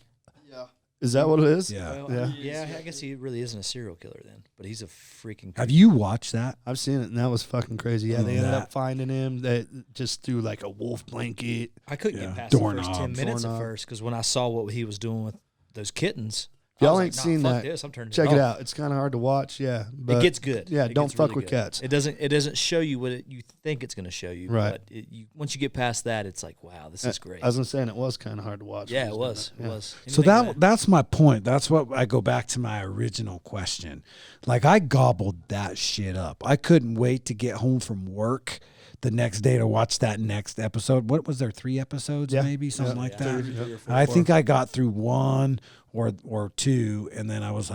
Speaker 1: Is that what it is?
Speaker 2: Yeah.
Speaker 3: Well,
Speaker 1: Yeah.
Speaker 3: I guess he really isn't a serial killer then, but he's a freaking.
Speaker 2: Have you watched that?
Speaker 1: I've seen it, and that was fucking crazy. Yeah, they ended
Speaker 2: That-
Speaker 1: up finding him that just through like a wolf blanket.
Speaker 3: I couldn't
Speaker 2: Yeah.
Speaker 3: get past the first
Speaker 2: Doorknob.
Speaker 3: 10 minutes at
Speaker 1: Doorknob.
Speaker 3: first because when I saw what he was doing with those kittens,
Speaker 1: If y'all
Speaker 3: I was
Speaker 1: ain't
Speaker 3: like,
Speaker 1: seen
Speaker 3: fuck
Speaker 1: that,
Speaker 3: this, I'm turning
Speaker 1: check
Speaker 3: it
Speaker 1: it
Speaker 3: off.
Speaker 1: out. It's kind of hard to watch. Yeah, but
Speaker 3: It gets good.
Speaker 1: Yeah,
Speaker 3: It
Speaker 1: don't
Speaker 3: gets
Speaker 1: fuck
Speaker 3: really
Speaker 1: with
Speaker 3: good.
Speaker 1: cats.
Speaker 3: It doesn't show you what you think it's going to show you.
Speaker 1: Right.
Speaker 3: But once you get past that, it's like, wow, this is great.
Speaker 1: I was saying it was kind of hard to watch.
Speaker 3: Yeah,
Speaker 1: when
Speaker 3: it
Speaker 1: he
Speaker 3: was.
Speaker 1: doing
Speaker 3: It
Speaker 1: Yeah.
Speaker 3: was.
Speaker 2: So
Speaker 3: Anything
Speaker 2: that's my point. That's what I go back to my original question. Like I gobbled that shit up. I couldn't wait to get home from work the next day to watch that next episode. What was there? 3 episodes,
Speaker 1: Yeah.
Speaker 2: maybe something like that.
Speaker 3: 3 or 4.
Speaker 2: I think I got through 1 or 2, and then I was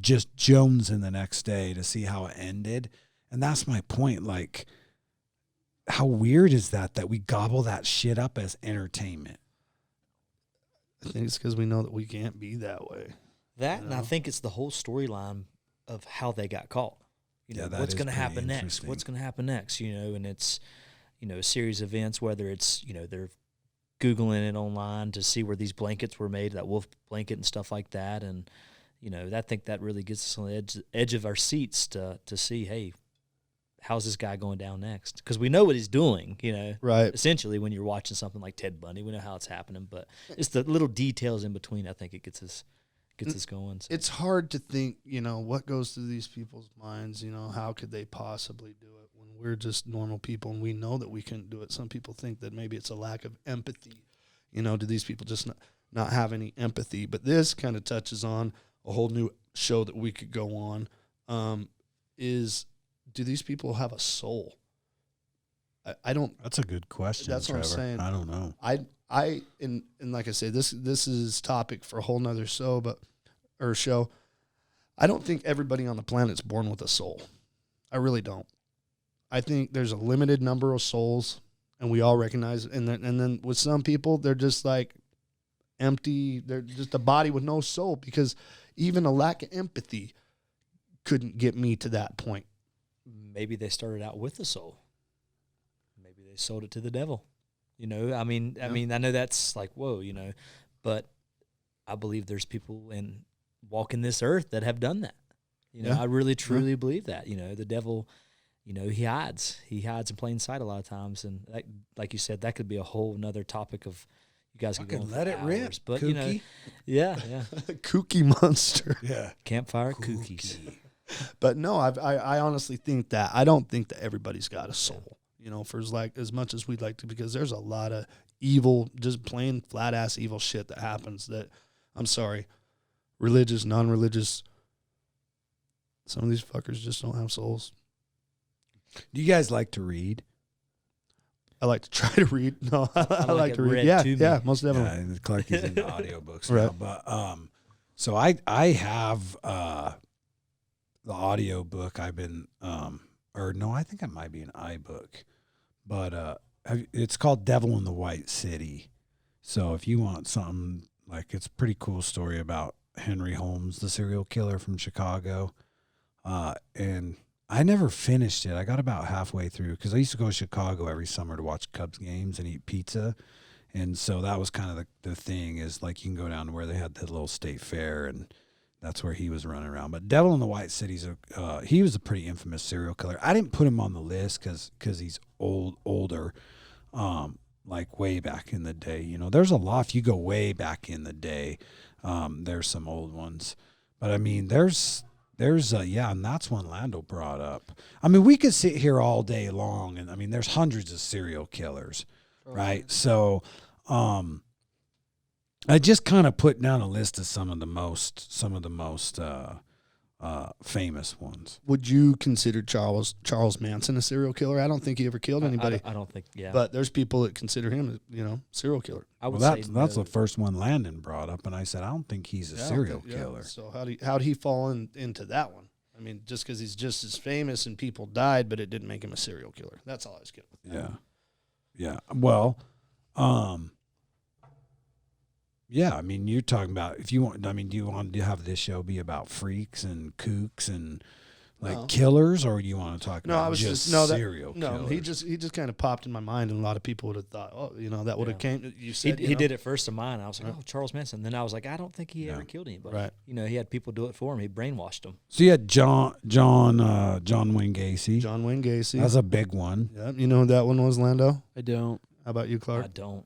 Speaker 2: just jonesing the next day to see how it ended. And that's my point. Like, how weird is that we gobble that shit up as entertainment?
Speaker 1: I think it's because we know that we can't be that way.
Speaker 3: That,
Speaker 1: You
Speaker 3: and I
Speaker 1: know?
Speaker 3: think it's the whole storyline of how they got caught. You know,
Speaker 2: Yeah, that
Speaker 3: what's
Speaker 2: is
Speaker 3: going to
Speaker 2: pretty
Speaker 3: happen next?
Speaker 2: interesting.
Speaker 3: What's going to happen next? You know, and it's, a series of events, whether it's, they're Googling it online to see where these blankets were made, that wolf blanket and stuff like that. And, I think that really gets us on the edge of our seats to see, hey, how's this guy going down next? Because we know what he's doing,
Speaker 1: Right.
Speaker 3: essentially when you're watching something like Ted Bundy, we know how it's happening, but it's the little details in between. I think it gets us going. So.
Speaker 1: It's hard to think, what goes through these people's minds, how could they possibly do it when we're just normal people and we know that we couldn't do it. Some people think that maybe it's a lack of empathy. Do these people just not have any empathy? But this kind of touches on a whole new show that we could go on, is do these people have a soul? I don't.
Speaker 2: That's a good question.
Speaker 1: That's what I'm
Speaker 2: Trevor.
Speaker 1: saying.
Speaker 2: I don't know.
Speaker 1: And like I say, this is topic for a whole nother show. I don't think everybody on the planet's born with a soul. I really don't. I think there's a limited number of souls, and we all recognize it. And then with some people, they're just like empty. They're just a body with no soul, because even a lack of empathy couldn't get me to that point.
Speaker 3: Maybe they started out with a soul. Maybe they sold it to the devil. I mean, I know that's like, whoa, but I believe there's people walking this earth that have done that.
Speaker 1: Yeah.
Speaker 3: I really, truly believe that. The devil, he hides in plain sight a lot of times. And that, like you said, that could be a whole nother topic of, You guys could go
Speaker 2: Fucking
Speaker 3: on
Speaker 2: let
Speaker 3: for
Speaker 2: it rip,
Speaker 3: hours, but you know,
Speaker 2: kooky.
Speaker 3: yeah.
Speaker 1: Kooky monster.
Speaker 2: Yeah.
Speaker 3: Campfire cookies.
Speaker 1: But no, I honestly think that I don't think that everybody's got a soul. You know, for as much as we'd like to, because there's a lot of evil, just plain flat ass evil shit that happens. That I'm sorry, religious, non-religious. Some of these fuckers just don't have souls.
Speaker 2: Do you guys like to read?
Speaker 1: I like to try to read. No, I
Speaker 3: like
Speaker 1: like
Speaker 3: it
Speaker 1: to read.
Speaker 3: read
Speaker 1: Yeah,
Speaker 3: to me.
Speaker 1: yeah, most definitely.
Speaker 2: Yeah, and Clark is into audiobooks
Speaker 1: Right.
Speaker 2: now. But so I have the audiobook I've been or no, I think it might be an iBook. But it's called Devil in the White City. So if you want something like, it's a pretty cool story about Henry Holmes, the serial killer from Chicago. And I never finished it. I got about halfway through because I used to go to Chicago every summer to watch Cubs games and eat pizza. And so that was kind of the thing, is like you can go down to where they had the little state fair, and that's where he was running around. But Devil in the White City's he was a pretty infamous serial killer. I didn't put him on the list because he's older, like way back in the day. You know, there's a lot. If you go way back in the day, there's some old ones. But I mean, there's and that's one Lando brought up. I mean, we could sit here all day long, and I mean, there's hundreds of serial killers, right? So, I just kind of put down a list of some of the most famous ones.
Speaker 1: Would you consider Charles Manson a serial killer? I don't think he ever killed anybody.
Speaker 3: I don't think. Yeah,
Speaker 1: But there's people that consider him, serial killer.
Speaker 3: I would
Speaker 2: Well,
Speaker 3: say
Speaker 2: that's
Speaker 3: no.
Speaker 2: the first one Landon brought up, and I said I don't think he's a serial
Speaker 1: Yeah.
Speaker 2: killer.
Speaker 1: So how'd he fall into that one? I mean, just because he's just as famous and people died, but it didn't make him a serial killer. That's all I was getting with that.
Speaker 2: Yeah. Well, yeah. I mean, you're talking about, if you want. I mean, do you want to have this show be about freaks and kooks and like
Speaker 1: No.
Speaker 2: killers, or do you want to talk
Speaker 1: No,
Speaker 2: about
Speaker 1: I was
Speaker 2: just
Speaker 1: just
Speaker 2: serial killers?
Speaker 1: No, he just kind of popped in my mind, and a lot of people would have thought, that would have came. You
Speaker 3: He,
Speaker 1: said
Speaker 3: he did it first of mine. I was like, oh, Charles Manson. Then I was like, I don't think he
Speaker 2: Yeah.
Speaker 3: ever killed anybody.
Speaker 1: Right.
Speaker 3: You know, he had people do it for him. He brainwashed them.
Speaker 2: So you had John Wayne Gacy.
Speaker 1: John Wayne Gacy.
Speaker 2: That's a big one.
Speaker 1: Yeah, you know who that one was, Lando?
Speaker 4: I don't.
Speaker 1: How about you,
Speaker 3: I
Speaker 1: Clark?
Speaker 3: don't.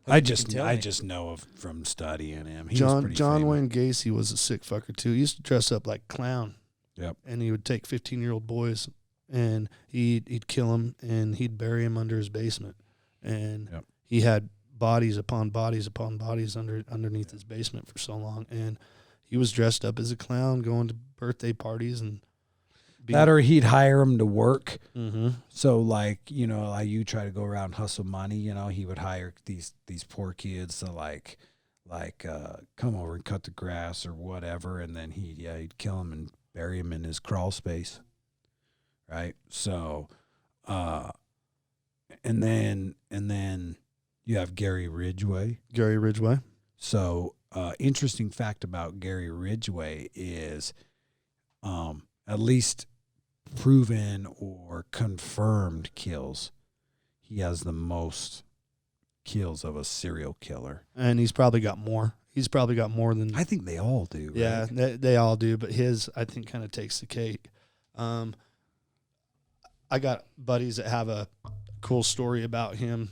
Speaker 2: I
Speaker 3: You
Speaker 2: just
Speaker 3: can tell me.
Speaker 2: know from studying him. He was
Speaker 1: John
Speaker 2: pretty
Speaker 1: John
Speaker 2: famous.
Speaker 1: Wayne Gacy was a sick fucker too. He used to dress up like clown.
Speaker 2: Yep.
Speaker 1: And he would take 15-year-old boys, and he'd kill them, and he'd bury them under his basement. And
Speaker 2: Yep.
Speaker 1: he had bodies upon bodies upon bodies underneath his basement for so long. And he was dressed up as a clown, going to birthday parties and
Speaker 2: That, or he'd hire him to work.
Speaker 1: Mm-hmm.
Speaker 2: So like you try to go around and hustle money. He would hire these poor kids to like come over and cut the grass or whatever, and then he'd kill them and bury him in his crawl space. Right. So, and then you have Gary Ridgway.
Speaker 1: Gary Ridgway.
Speaker 2: So, interesting fact about Gary Ridgway is, at least proven or confirmed kills, he has the most kills of a serial killer.
Speaker 1: And he's probably got more. He's probably got more than
Speaker 2: I think they all do.
Speaker 1: Yeah,
Speaker 2: right?
Speaker 1: they all do, but his, I think, kind of takes the cake. I got buddies that have a cool story about him.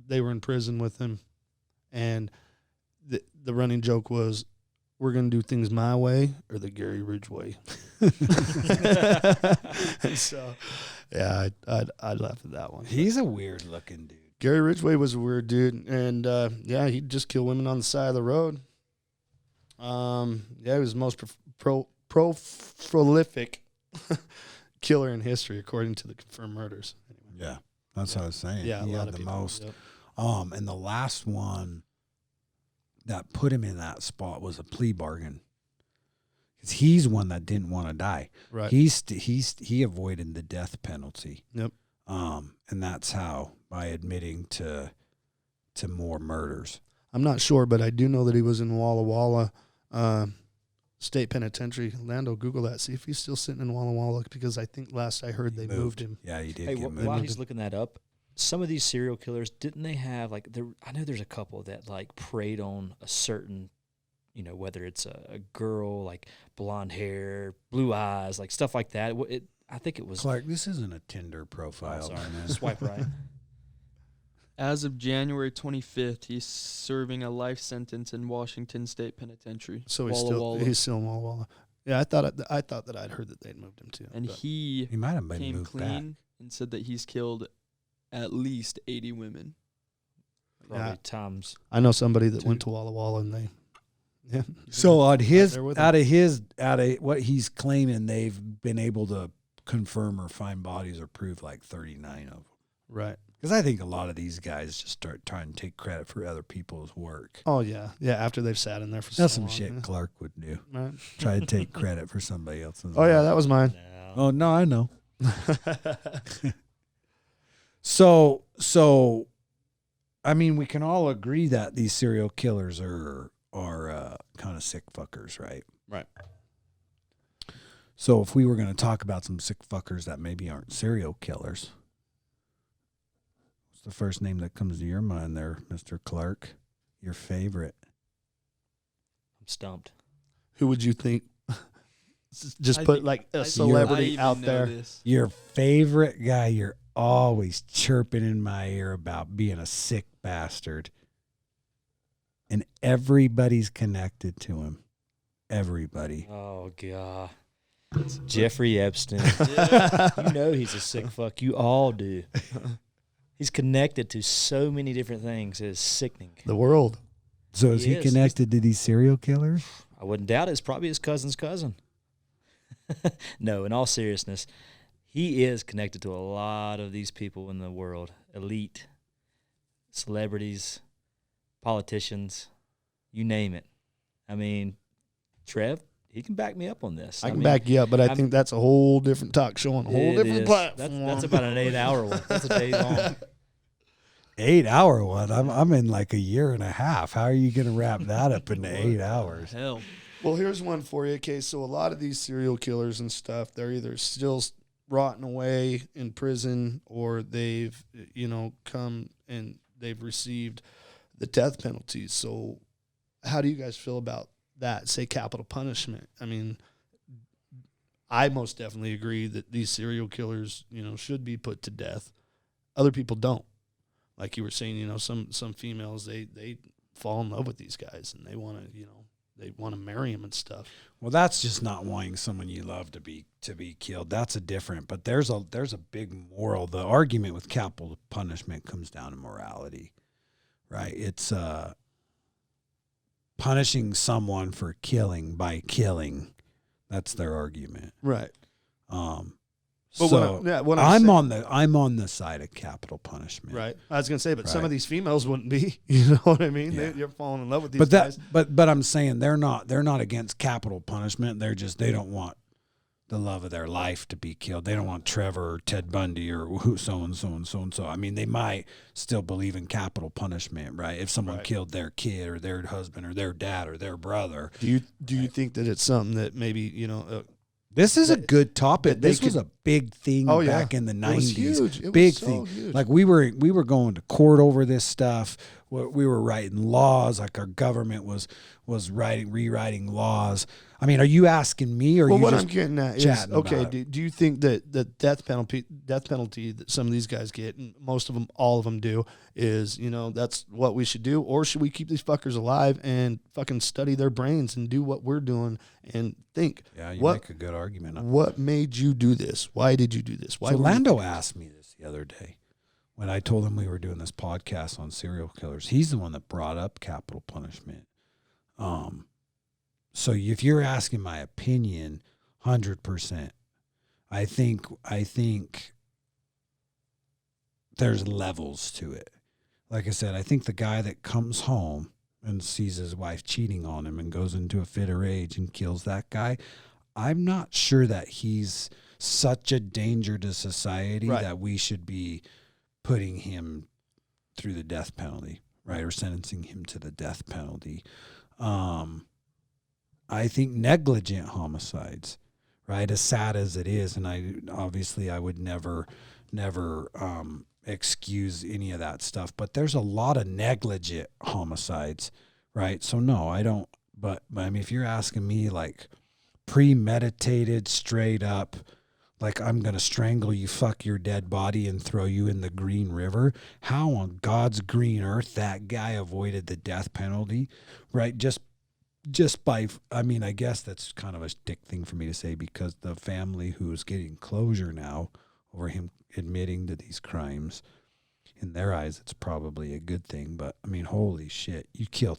Speaker 1: They were in prison with him, and the running joke was, we're going to do things my way or the Gary Ridgway. And so, yeah, I'd laugh at that one.
Speaker 2: He's a weird looking dude.
Speaker 1: Gary Ridgway was a weird dude, and he'd just kill women on the side of the road. He was the most prolific killer in history, according to the confirmed murders.
Speaker 2: Yeah, that's what I was saying.
Speaker 1: Yeah,
Speaker 2: he
Speaker 1: a lot
Speaker 2: had
Speaker 1: of
Speaker 2: the
Speaker 1: people.
Speaker 2: most.
Speaker 1: Yep.
Speaker 2: And the last one that put him in that spot was a plea bargain. Because he's one that didn't want to die.
Speaker 1: Right.
Speaker 2: He avoided the death penalty.
Speaker 1: Yep.
Speaker 2: And that's how, by admitting to more murders.
Speaker 1: I'm not sure, but I do know that he was in Walla Walla State Penitentiary. Lando, Google that. See if he's still sitting in Walla Walla, because I think last I heard they moved him.
Speaker 2: Yeah, he did
Speaker 3: Hey,
Speaker 2: get moved.
Speaker 3: while he's looking that up, some of these serial killers, didn't they have I know there's a couple that like preyed on a certain, whether it's a girl, like blonde hair, blue eyes, like stuff like that. I think it was.
Speaker 2: Clark, this isn't a Tinder
Speaker 3: Oh,
Speaker 2: profile.
Speaker 3: sorry.
Speaker 2: man.
Speaker 3: Swipe right.
Speaker 4: As of January 25th, he's serving a life sentence in Washington State Penitentiary.
Speaker 1: So
Speaker 4: Walla Walla.
Speaker 1: he's still in Walla Walla. Yeah, I thought that I'd heard that they'd moved him too.
Speaker 4: And
Speaker 1: but-
Speaker 4: he
Speaker 2: He might have been
Speaker 4: came
Speaker 2: moved
Speaker 4: clean
Speaker 2: back.
Speaker 4: and said that he's killed at least 80 women.
Speaker 3: Probably
Speaker 1: Yeah.
Speaker 3: times.
Speaker 1: I know somebody that
Speaker 4: Two.
Speaker 1: went to Walla Walla and they, yeah.
Speaker 2: So on his
Speaker 1: there with him.
Speaker 2: out of what he's claiming, they've been able to confirm or find bodies or prove like 39 of them.
Speaker 1: Right.
Speaker 2: Because I think a lot of these guys just start trying to take credit for other people's work.
Speaker 1: Oh yeah, yeah. After they've sat in there for
Speaker 2: That's
Speaker 1: so
Speaker 2: some
Speaker 1: long,
Speaker 2: shit
Speaker 1: yeah.
Speaker 2: Clark would do.
Speaker 1: Right.
Speaker 2: Try to take credit for somebody else's.
Speaker 1: Oh yeah,
Speaker 2: work.
Speaker 1: that was mine.
Speaker 3: No.
Speaker 2: Oh no, I know. So, I mean, we can all agree that these serial killers are kind of sick fuckers, right?
Speaker 1: Right.
Speaker 2: So, if we were going to talk about some sick fuckers that maybe aren't serial killers, what's the first name that comes to your mind there, Mr. Clark? Your favorite?
Speaker 3: I'm stumped.
Speaker 1: Who would you think? Just
Speaker 4: I
Speaker 1: put
Speaker 4: think-
Speaker 1: like
Speaker 4: I
Speaker 1: a
Speaker 4: think
Speaker 1: celebrity
Speaker 4: I even
Speaker 1: out
Speaker 4: know
Speaker 1: there.
Speaker 4: this.
Speaker 2: Your favorite guy you're always chirping in my ear about being a sick bastard. And everybody's connected to him. Everybody.
Speaker 3: Oh god. It's Jeffrey Epstein. You know he's a sick fuck. You all do. He's connected to so many different things. It's sickening.
Speaker 1: The world.
Speaker 2: So is he
Speaker 3: Yes.
Speaker 2: connected to these serial killers?
Speaker 3: I wouldn't doubt it. It's probably his cousin's cousin. No, in all seriousness, he is connected to a lot of these people in the world. Elite, celebrities, politicians, you name it. I mean, Trev, he can back me up on this.
Speaker 1: I can
Speaker 3: mean,
Speaker 1: back you up, but I
Speaker 3: I'm-
Speaker 1: think that's a whole different talk show on a whole
Speaker 3: it
Speaker 1: different
Speaker 3: is.
Speaker 1: platform.
Speaker 3: That's about an 8-hour one. That's a day long.
Speaker 2: 8-hour one. I'm in like a year and a half. How are you going to wrap that up into 8 hours?
Speaker 4: Hell.
Speaker 1: Well, here's one for you. Okay, so a lot of these serial killers and stuff, they're either still rotting away in prison or they've, come and they've received the death penalty. So how do you guys feel about that, say capital punishment? I mean, I most definitely agree that these serial killers, should be put to death. Other people don't. Like you were saying, some females, they fall in love with these guys and they want to, they want to marry him and stuff.
Speaker 2: Well, that's just not wanting someone you love to be killed. That's a different. But there's a big moral. The argument with capital punishment comes down to morality, right? It's punishing someone for killing by killing. That's their argument.
Speaker 1: Right.
Speaker 2: So
Speaker 1: what
Speaker 2: I'm
Speaker 1: saying-
Speaker 2: on the side of capital punishment.
Speaker 1: right. I was gonna say, but some
Speaker 2: Right.
Speaker 1: of these females wouldn't be. You know what I mean?
Speaker 2: Yeah.
Speaker 1: You're falling in love with these
Speaker 2: But
Speaker 1: guys.
Speaker 2: but I'm saying they're not against capital punishment. They don't want the love of their life to be killed. They don't want Trevor or Ted Bundy or who so and so and so and so. I mean, they might still believe in capital punishment, right? If someone
Speaker 1: Right.
Speaker 2: killed their kid or their husband or their dad or their brother.
Speaker 1: Do you think that it's something that maybe
Speaker 2: This is a
Speaker 1: That-
Speaker 2: good topic.
Speaker 1: that they
Speaker 2: This was
Speaker 1: could-
Speaker 2: a big thing
Speaker 1: Oh, yeah.
Speaker 2: back in the
Speaker 1: It was
Speaker 2: 90s.
Speaker 1: huge. It was
Speaker 2: Big
Speaker 1: so
Speaker 2: thing.
Speaker 1: huge.
Speaker 2: Like we were going to court over this stuff. We were writing laws. Like our government was rewriting laws. I mean, are you asking me or
Speaker 1: well,
Speaker 2: you
Speaker 1: what
Speaker 2: just
Speaker 1: I'm getting at is
Speaker 2: chatting
Speaker 1: okay.
Speaker 2: about it?
Speaker 1: Do you think that the death penalty that some of these guys get, and most of them, all of them do, is that's what we should do, or should we keep these fuckers alive and fucking study their brains and do what we're doing and think?
Speaker 2: Yeah, you
Speaker 1: what
Speaker 2: make a good argument.
Speaker 1: what made you do this? Why did you do this? Why?
Speaker 2: So
Speaker 1: were you
Speaker 2: Lando
Speaker 1: doing
Speaker 2: asked me this the other day when I told him we were doing this podcast on serial killers. He's the one that brought up capital punishment. So if you're asking my opinion, 100%, I think there's levels to it. Like I said, I think the guy that comes home and sees his wife cheating on him and goes into a fit of rage and kills that guy, I'm not sure that he's such a danger to society
Speaker 1: Right.
Speaker 2: that we should be putting him through the death penalty, right? Or sentencing him to the death penalty. I think negligent homicides, right? As sad as it is, and I would never excuse any of that stuff, but there's a lot of negligent homicides, right? So no, I don't. But I mean, if you're asking me, like premeditated, straight up, like, I'm going to strangle you, fuck your dead body, and throw you in the Green River. How on God's green earth that guy avoided the death penalty, right? Just by, I mean, I guess that's kind of a dick thing for me to say, because the family who's getting closure now over him admitting to these crimes, in their eyes, it's probably a good thing. But, I mean, holy shit, you kill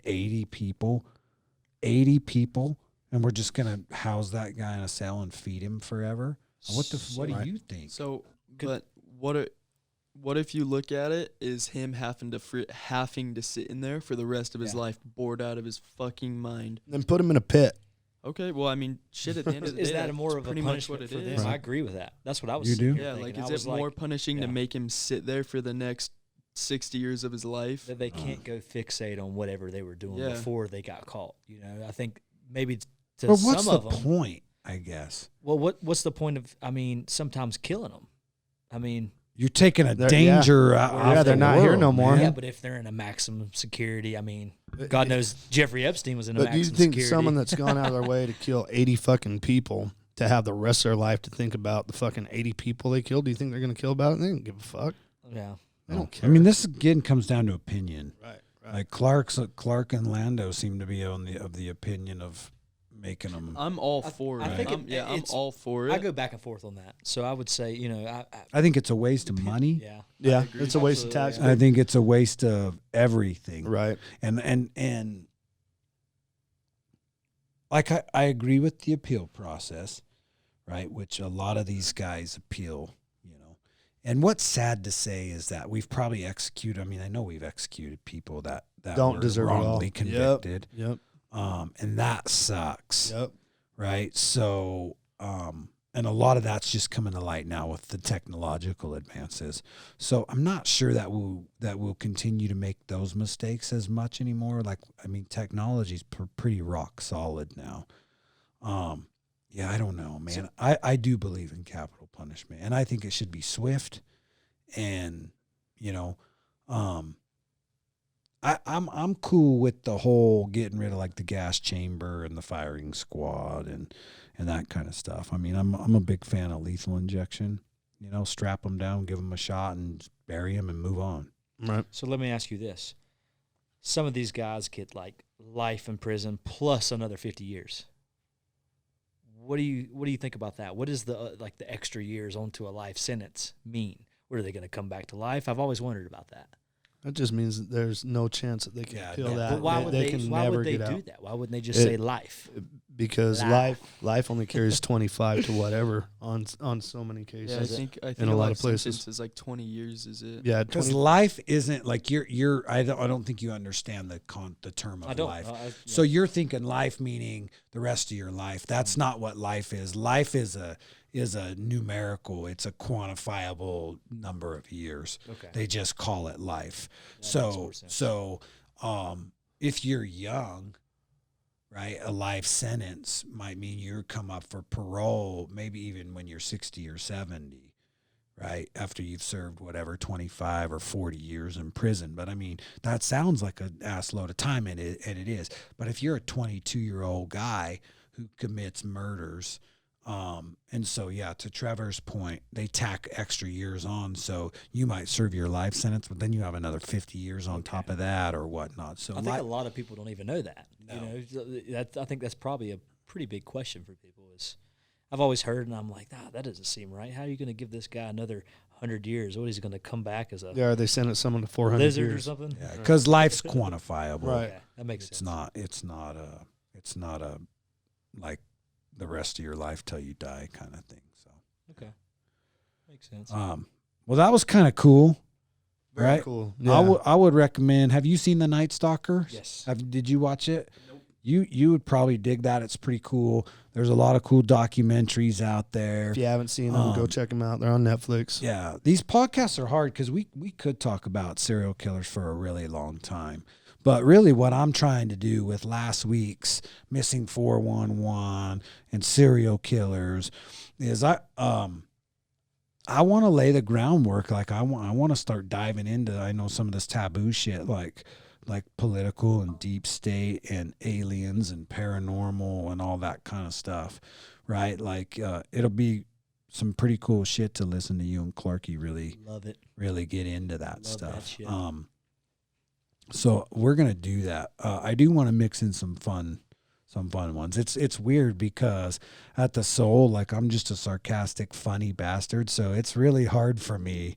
Speaker 2: 80 people, and we're just going to house that guy in a cell and feed him forever? What do
Speaker 1: Right.
Speaker 2: you think?
Speaker 4: So, but what if you look at it is him having to sit in there for the rest of his
Speaker 3: Yeah.
Speaker 4: life, bored out of his fucking mind?
Speaker 1: Then put him in a pit.
Speaker 4: Okay, well, I mean, shit. At the end of the day,
Speaker 3: Is that
Speaker 4: that's
Speaker 3: more of a
Speaker 4: pretty much what
Speaker 3: punishment
Speaker 4: it
Speaker 3: for them?
Speaker 4: is.
Speaker 3: I agree with that. That's what I was.
Speaker 2: You
Speaker 3: sitting
Speaker 2: do?
Speaker 3: here
Speaker 4: Yeah,
Speaker 3: thinking.
Speaker 4: like,
Speaker 3: I
Speaker 4: is
Speaker 3: was
Speaker 4: it more punishing
Speaker 3: yeah.
Speaker 4: to make him sit there for the next 60 years of his life?
Speaker 3: that they can't go fixate on whatever they were doing
Speaker 4: Yeah.
Speaker 3: before they got caught? You know, I think maybe to
Speaker 2: But what's
Speaker 3: some
Speaker 2: the
Speaker 3: of them.
Speaker 2: point, I guess?
Speaker 3: Well, what's the point of? I mean, sometimes killing them. I mean,
Speaker 2: You're taking a
Speaker 1: They're-
Speaker 2: danger out
Speaker 1: Yeah,
Speaker 2: of
Speaker 1: they're
Speaker 2: the
Speaker 1: not here
Speaker 2: world,
Speaker 1: no more.
Speaker 2: man.
Speaker 3: yeah, but if they're in a maximum security, I mean, God knows Jeffrey Epstein was in a
Speaker 1: But do
Speaker 3: maximum
Speaker 1: you think
Speaker 3: security.
Speaker 1: someone that's gone out of their way to kill 80 fucking people to have the rest of their life to think about the fucking 80 people they killed, do you think they're going to kill about it? They don't give a fuck.
Speaker 3: yeah,
Speaker 1: They don't
Speaker 2: I
Speaker 1: care.
Speaker 2: mean, this again comes down to opinion.
Speaker 1: Right, right.
Speaker 2: Like Clark and Lando seem to be of the opinion of making them.
Speaker 4: I'm all for it.
Speaker 3: I think
Speaker 4: I'm
Speaker 3: it's-
Speaker 4: all for it.
Speaker 3: I go back and forth on that. So I would say, you know,
Speaker 2: I think it's a waste of money.
Speaker 3: yeah,
Speaker 1: Yeah,
Speaker 4: agree.
Speaker 1: it's a waste of
Speaker 3: Absolutely,
Speaker 1: tax.
Speaker 3: yeah.
Speaker 2: I think it's a waste of everything.
Speaker 1: Right.
Speaker 2: And like I agree with the appeal process, right? Which a lot of these guys appeal, you know. And what's sad to say is that we've probably executed. I mean, I know we've executed people that
Speaker 1: Don't
Speaker 2: were
Speaker 1: deserve it all.
Speaker 2: wrongly
Speaker 1: Yep.
Speaker 2: convicted.
Speaker 1: Yep.
Speaker 2: And that sucks.
Speaker 1: Yep.
Speaker 2: Right. So, and a lot of that's just coming to light now with the technological advances. So I'm not sure that we'll continue to make those mistakes as much anymore. Like, I mean, technology's pretty rock solid now. Yeah, I don't know, man. I do believe in capital punishment, and I think it should be swift. And you know, I'm cool with the whole getting rid of like the gas chamber and the firing squad and that kind of stuff. I mean, I'm a big fan of lethal injection. You know, strap them down, give them a shot, and just bury them and move on.
Speaker 1: Right.
Speaker 3: So let me ask you this: some of these guys get like life in prison plus another 50 years. What do you think about that? What does the like the extra years onto a life sentence mean? What are they going to come back to life? I've always wondered about that.
Speaker 1: That just means that there's no chance that they can
Speaker 2: Yeah,
Speaker 1: kill
Speaker 2: yeah.
Speaker 1: that.
Speaker 3: But why would they?
Speaker 1: can
Speaker 3: Why
Speaker 1: never
Speaker 3: would they
Speaker 1: get
Speaker 3: do
Speaker 1: out.
Speaker 3: that? Why wouldn't they just
Speaker 1: It-
Speaker 3: say life?
Speaker 1: Because
Speaker 3: Nah.
Speaker 1: life only carries 25 to whatever on so many cases.
Speaker 4: Yeah, I think
Speaker 1: in a lot
Speaker 4: life
Speaker 1: of places.
Speaker 4: sentence is like 20 years. Is it?
Speaker 1: Yeah,
Speaker 2: Because
Speaker 1: 20,
Speaker 2: life isn't like you're. I don't think you understand the term of
Speaker 3: I don't.
Speaker 2: life.
Speaker 3: Yeah.
Speaker 2: So you're thinking life meaning the rest of your life. That's not what life is. Life is a numerical. It's a quantifiable number of years.
Speaker 3: Okay.
Speaker 2: They just call it life.
Speaker 3: That makes more
Speaker 2: So
Speaker 3: sense.
Speaker 2: if you're young, right, a life sentence might mean you come up for parole, maybe even when you're 60 or 70, right, after you've served whatever 25 or 40 years in prison. But I mean, that sounds like an ass load of time, and it is. But if you're a 22-year-old guy who commits murders, and so, yeah, to Trevor's point, they tack extra years on. So you might serve your life sentence, but then you have another 50 years on top of that or whatnot. So
Speaker 3: I think a lot of people don't even know that.
Speaker 2: No.
Speaker 3: You know, I think that's probably a pretty big question for people. Is I've always heard, and I'm like, that doesn't seem right. How are you going to give this guy another 100 years? What is he going to come back as a
Speaker 1: yeah, they sent someone to 400
Speaker 3: lizard
Speaker 1: years.
Speaker 3: or something?
Speaker 2: yeah, because life's quantifiable.
Speaker 1: Right.
Speaker 3: Okay, that makes
Speaker 2: It's
Speaker 3: sense.
Speaker 2: It's not a like the rest of your life till you die kind of thing. So,
Speaker 3: Okay, makes sense.
Speaker 2: well, that was kind of cool.
Speaker 1: Very
Speaker 2: Right.
Speaker 1: cool.
Speaker 2: I would recommend. Have you seen The Night Stalker?
Speaker 3: Yes.
Speaker 2: Did you watch it? Nope. You would probably dig that. It's pretty cool. There's a lot of cool documentaries out there.
Speaker 1: If you haven't seen them, go check them out. They're on Netflix.
Speaker 2: Yeah, these podcasts are hard because we could talk about serial killers for a really long time. But really what I'm trying to do with last week's Missing 411 and serial killers is I want to lay the groundwork. Like I want to start diving into, I know some of this taboo shit like political and deep state and aliens and paranormal and all that kind of stuff, right? Like it'll be some pretty cool shit to listen to you and Clarky
Speaker 3: Love it.
Speaker 2: really get into that
Speaker 3: Love
Speaker 2: stuff.
Speaker 3: that shit.
Speaker 2: So we're gonna do that. I do want to mix in some fun ones. It's weird because at the soul, like I'm just a sarcastic, funny bastard. So it's really hard for me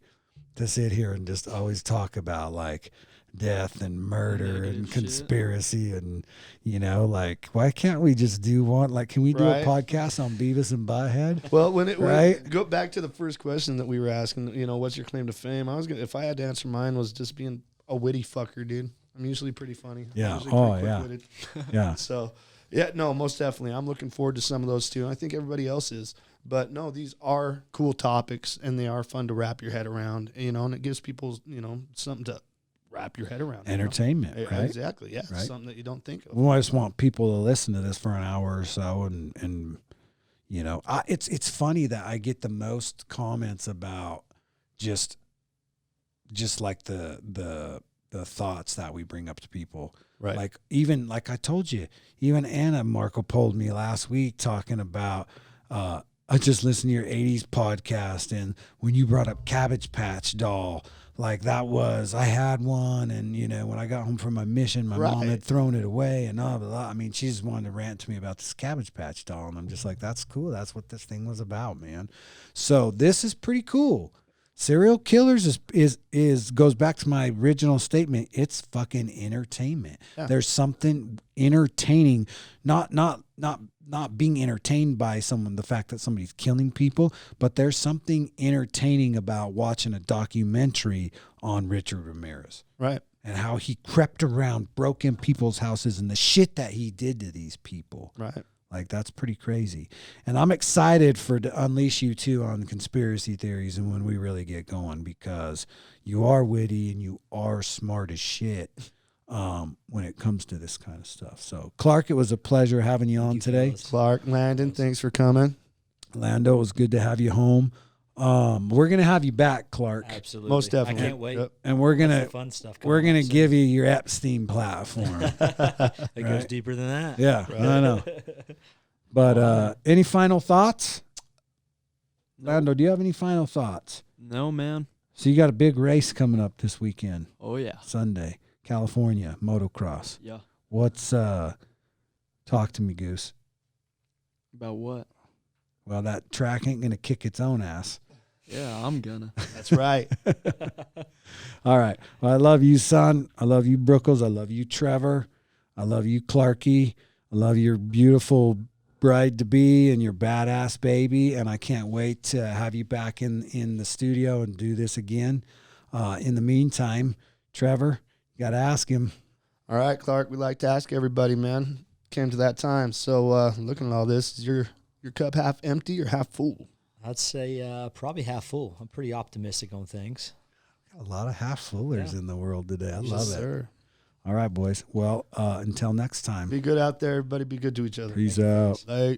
Speaker 2: to sit here and just always talk about like death and murder
Speaker 4: Negative
Speaker 2: and
Speaker 4: shit.
Speaker 2: conspiracy and like why can't we just do one? Like, can we do
Speaker 1: Right.
Speaker 2: a podcast on Beavis and Butthead?
Speaker 1: Well,
Speaker 2: Right?
Speaker 1: go back to the first question that we were asking, what's your claim to fame? If I had to answer mine, was just being a witty fucker, dude. I'm usually pretty funny.
Speaker 2: Yeah.
Speaker 1: I'm usually
Speaker 2: Oh,
Speaker 1: pretty
Speaker 2: yeah.
Speaker 1: quick-witted.
Speaker 2: Yeah.
Speaker 1: So, yeah, no, most definitely. I'm looking forward to some of those too. I think everybody else is. But no, these are cool topics and they are fun to wrap your head around, and it gives people, something to wrap your head around.
Speaker 2: Entertainment,
Speaker 1: Yeah,
Speaker 2: right?
Speaker 1: Exactly. Yeah.
Speaker 2: Right.
Speaker 1: Something that you don't think of.
Speaker 2: We just want people to listen to this for an hour or so, and it's funny that I get the most comments about just like the thoughts that we bring up to people.
Speaker 1: Right.
Speaker 2: Like even like I told you, even Anna Marco pulled me last week talking about. I just listened to your 80s podcast, and when you brought up Cabbage Patch Doll, like that was, I had one, and when I got home from my mission, my mom
Speaker 1: Right.
Speaker 2: had thrown it away, and blah, blah, blah. I mean, she just wanted to rant to me about this Cabbage Patch Doll, and I'm just like, that's cool. That's what this thing was about, man. So this is pretty cool. Serial killers is goes back to my original statement. It's fucking entertainment.
Speaker 1: Yeah.
Speaker 2: There's something entertaining, not being entertained by someone, the fact that somebody's killing people, but there's something entertaining about watching a documentary on Richard Ramirez
Speaker 1: Right.
Speaker 2: and how he crept around, broke in people's houses, and the shit that he did to these people.
Speaker 1: Right.
Speaker 2: Like, that's pretty crazy. And I'm excited to unleash you too on conspiracy theories and when we really get going, because you are witty and you are smart as shit when it comes to this kind of stuff. So, Clark, it was a pleasure having you on today.
Speaker 3: fellas.
Speaker 1: Clark, Landon, thanks for coming.
Speaker 2: Lando, it was good to have you home. We're going to have you back, Clark.
Speaker 3: Absolutely.
Speaker 1: Most definitely.
Speaker 3: I can't wait.
Speaker 1: Yep.
Speaker 2: And we're going
Speaker 3: That's
Speaker 2: to
Speaker 3: the fun stuff.
Speaker 2: we're
Speaker 3: coming
Speaker 2: going
Speaker 3: up
Speaker 2: to
Speaker 3: soon.
Speaker 2: give you your Epstein platform.
Speaker 3: It goes
Speaker 2: Right.
Speaker 3: deeper than that.
Speaker 2: Yeah,
Speaker 1: Right.
Speaker 2: I know. But any final thoughts? Lando, do you have any final thoughts?
Speaker 4: No, man.
Speaker 2: So you got a big race coming up this weekend,
Speaker 4: Oh yeah.
Speaker 2: Sunday, California, motocross.
Speaker 4: Yeah.
Speaker 2: What's talk to me, Goose?
Speaker 4: About what?
Speaker 2: Well, that track ain't gonna kick its own ass.
Speaker 4: Yeah, I'm gonna.
Speaker 1: That's right.
Speaker 2: All right. Well, I love you, son. I love you, Brookles. I love you, Trevor. I love you, Clarky. I love your beautiful bride to be and your badass baby, and I can't wait to have you back in the studio and do this again. In the meantime, Trevor, you got to ask him.
Speaker 1: All right, Clark, we like to ask everybody, man. Came to that time. So looking at all this, is your cup half empty or half full?
Speaker 3: I'd say probably half full. I'm pretty optimistic on things.
Speaker 2: A lot of half fullers
Speaker 3: Yeah.
Speaker 2: in the world today. I love
Speaker 1: Yes,
Speaker 2: it.
Speaker 1: sir.
Speaker 2: All right, boys. Well, until next time.
Speaker 1: Be good out there, everybody. Be good to each other.
Speaker 2: Peace out.
Speaker 1: Bye.